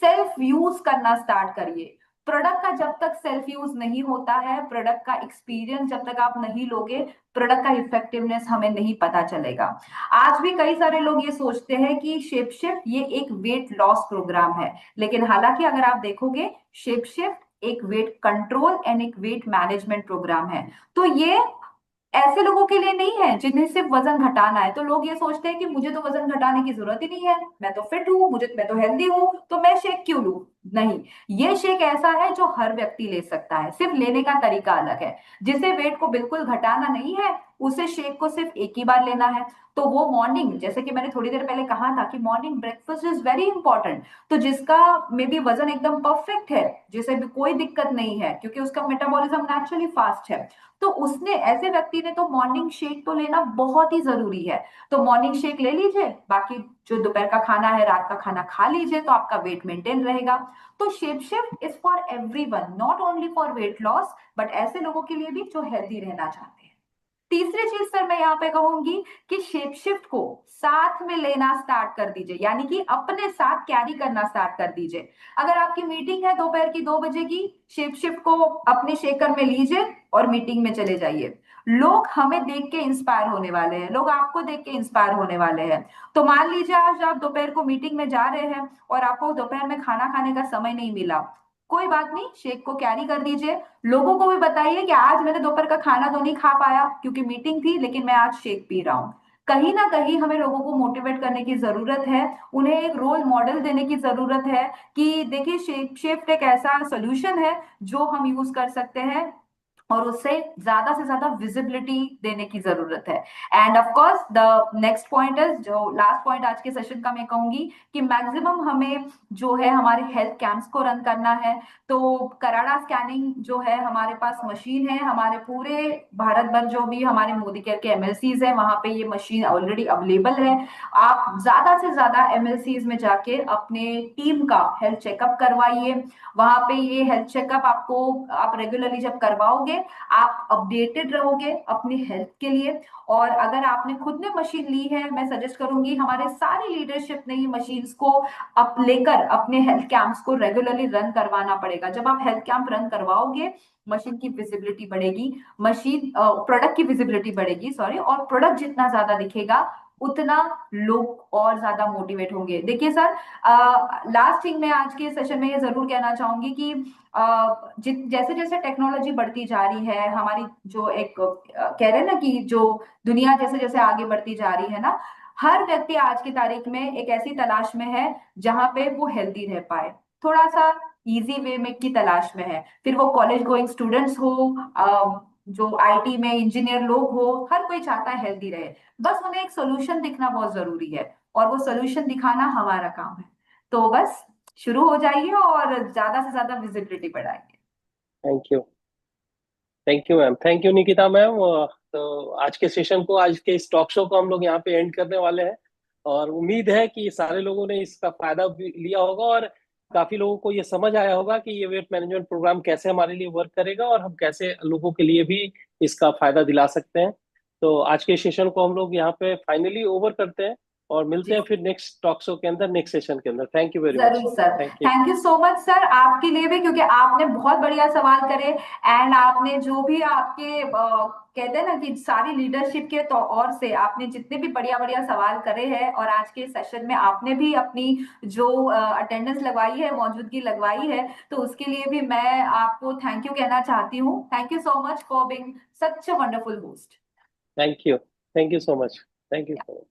सेल्फ यूज करना स्टार्ट करिए। प्रोडक्ट का जब तक सेल्फ यूज नहीं होता है, प्रोडक्ट का एक्सपीरियंस जब तक आप नहीं लोगे, प्रोडक्ट का इफेक्टिवनेस हमें नहीं पता चलेगा। आज भी कई सारे लोग ये सोचते हैं कि शेप शिफ्ट ये एक वेट लॉस प्रोग्राम है, लेकिन हालांकि अगर आप देखोगे, शेप शिफ्ट एक वेट कंट्रोल एंड एक वेट मैनेजमेंट प्रोग्राम है। तो ये ऐसे लोगों के लिए नहीं है जिन्हें सिर्फ वजन घटाना है। तो लोग ये सोचते हैं कि मुझे तो वजन घटाने की जरूरत ही नहीं है, मैं तो फिट हूँ, मैं तो हेल्दी हूँ, तो मैं शेक क्यों लूं? नहीं, ये शेक ऐसा है जो हर व्यक्ति ले सकता है, सिर्फ लेने का तरीका अलग है। जिसे वेट को बिल्कुल घटाना नहीं है, उसे शेक को सिर्फ एक ही बार लेना है। तो वो मॉर्निंग, जैसे कि मैंने थोड़ी देर पहले कहा था कि morning breakfast is very important. तो जिसका मे बी वजन एकदम परफेक्ट है, जिसे भी कोई दिक्कत नहीं है क्योंकि उसका मेटाबॉलिज्म नेचुरली फास्ट है, तो उसने, ऐसे व्यक्ति ने तो मॉर्निंग शेक तो लेना बहुत ही जरूरी है। तो मॉर्निंग शेक ले लीजिए, बाकी जो दोपहर का खाना है, रात का खाना खा लीजिए, तो आपका वेट मेंटेन रहेगा। तो shape shift is for everyone, not only for weight loss, but ऐसे लोगों के लिए भी जो हेल्दी रहना चाहते हैं। तीसरी चीज सर मैं यहाँ पे कहूंगी कि शेप शिफ्ट को साथ में लेना स्टार्ट कर दीजिए, यानी कि अपने साथ कैरी करना स्टार्ट कर दीजिए। अगर आपकी मीटिंग है दोपहर की 2 बजे की, शेप शिफ्ट को अपने शेकर में लीजिए और मीटिंग में चले जाइए। लोग हमें देख के इंस्पायर होने वाले हैं, लोग आपको देख के इंस्पायर होने वाले हैं। तो मान लीजिए आज आप दोपहर को मीटिंग में जा रहे हैं और आपको दोपहर में खाना खाने का समय नहीं मिला, कोई बात नहीं, शेक को कैरी कर दीजिए। लोगों को भी बताइए कि आज मैंने दोपहर का खाना तो नहीं खा पाया क्योंकि मीटिंग थी, लेकिन मैं आज शेक पी रहा हूँ। कहीं ना कहीं हमें लोगों को मोटिवेट करने की जरूरत है, उन्हें एक रोल मॉडल देने की जरूरत है कि देखिए शेप शिफ्ट एक ऐसा सोल्यूशन है जो हम यूज कर सकते हैं और उससे ज्यादा से ज्यादा विजिबिलिटी देने की जरूरत है। End of course the next point is, जो लास्ट पॉइंट आज के सेशन का मैं कहूंगी कि मैक्सिमम हमें जो है हमारे हेल्थ कैंप्स को रन करना है। तो कराड़ा स्कैनिंग जो है हमारे पास मशीन है, हमारे पूरे भारत भर जो भी हमारे मोदी केयर के एमएलसीज है वहां पे ये मशीन ऑलरेडी अवेलेबल है। आप ज्यादा से ज्यादा एमएलसीज में जाके अपने टीम का हेल्थ चेकअप करवाइए। वहां पे ये हेल्थ चेकअप आपको, आप रेगुलरली जब करवाओगे आप अपडेटेड रहोगे अपनी हेल्थ के लिए। और अगर आपने खुद ने मशीन ली है, मैं सजेस्ट करूंगी हमारे सारे लीडरशिप ने ये मशीन्स को अप लेकर अपने हेल्थ कैंप्स को रेगुलरली रन करवाना पड़ेगा। जब आप हेल्थ कैंप रन करवाओगे मशीन की विजिबिलिटी बढ़ेगी, मशीन प्रोडक्ट की विजिबिलिटी बढ़ेगी, सॉरी, और प्रोडक्ट जितना ज्यादा दिखेगा उतना लोग और ज्यादा मोटिवेट होंगे। देखिए सर, लास्ट थिंग मैं आज के सेशन में ये जरूर कहना चाहूंगी कि जैसे जैसे टेक्नोलॉजी बढ़ती जा रही है, हमारी जो एक कह रहे हैं ना कि जो दुनिया जैसे जैसे आगे बढ़ती जा रही है ना, हर व्यक्ति आज की तारीख में एक ऐसी तलाश में है जहां पे वो हेल्दी रह पाए, थोड़ा सा इजी वे में की तलाश में है। फिर वो कॉलेज गोइंग स्टूडेंट्स हो, जो आईटी में इंजीनियर लोग हो, हर कोई चाहता है हेल्दी रहे। बस उन्हें एक सोल्यूशन दिखना बहुत जरूरी है, और वो सोल्यूशन दिखाना हमारा काम है। तो बस शुरू हो जाइए और ज्यादा से ज्यादा विजिबिलिटी बढ़ाइए। Thank you. Thank you ma'am, thank you Nikita ma'am. तो आज के सेशन को, आज के इस टॉक शो को हम लोग यहाँ पे एंड करने वाले हैं। और उम्मीद है कि सारे लोगों ने इसका फायदा भी लिया होगा, और काफी लोगों को ये समझ आया होगा कि ये वेट मैनेजमेंट प्रोग्राम कैसे हमारे लिए वर्क करेगा, और हम कैसे लोगों के लिए भी इसका फायदा दिला सकते हैं। तो आज के सेशन को हम लोग यहाँ पे फाइनली ओवर करते हैं, और मिलते जी हैं फिर नेक्स्ट टॉक शो के अंदर, नेक्स्ट सेशन के अंदर। Thank you very much. जरूर sir. Thank you. Thank you so much sir, आपके लिए भी, क्योंकि आपने बहुत बढ़िया सवाल करे। एंड आपने जो भी आपके कहते हैं ना कि सारी लीडरशिप के तो और से आपने जितने भी बढ़िया बढ़िया सवाल करे हैं, और आज के सेशन में आपने भी अपनी जो अटेंडेंस लगवाई है, मौजूदगी लगवाई है, तो उसके लिए भी मैं आपको थैंक यू कहना चाहती हूँ। Thank you so much for being such a wonderful host. Thank you. Thank you so much. Thank you so much.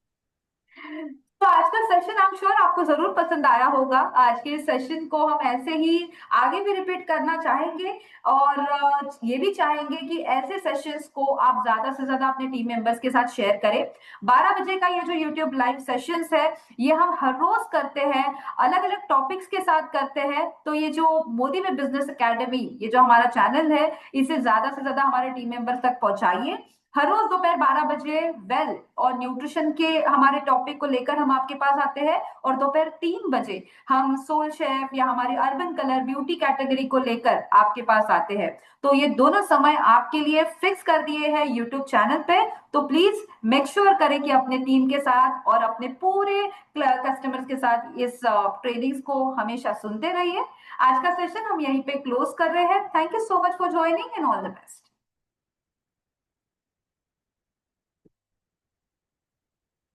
तो आज का सेशन आई एम श्योर आपको जरूर पसंद आया होगा। आज के सेशन को हम ऐसे ही आगे भी रिपीट करना चाहेंगे, और ये भी चाहेंगे कि ऐसे सेशंस को आप ज्यादा से ज्यादा अपने टीम मेंबर्स के साथ शेयर करें। 12 बजे का ये जो यूट्यूब लाइव सेशंस है, ये हम हर रोज करते हैं, अलग अलग टॉपिक्स के साथ करते हैं। तो ये जो मोदी में बिजनेस एकेडमी, ये जो हमारा चैनल है, इसे ज्यादा से ज्यादा हमारे टीम मेंबर्स तक पहुंचाइए। हर रोज दोपहर 12 बजे वेल और न्यूट्रिशन के हमारे टॉपिक को लेकर हम आपके पास आते हैं, और दोपहर 3 बजे हम सोल शेफ या हमारे अर्बन कलर ब्यूटी कैटेगरी को लेकर आपके पास आते हैं। तो ये दोनों समय आपके लिए फिक्स कर दिए हैं यूट्यूब चैनल पे। तो प्लीज मेक श्योर करें कि अपने टीम के साथ और अपने पूरे कस्टमर्स के साथ इस ट्रेनिंग्स को हमेशा सुनते रहिए। आज का सेशन हम यहीं पे क्लोज कर रहे हैं। Thank you so much for joining and all the best.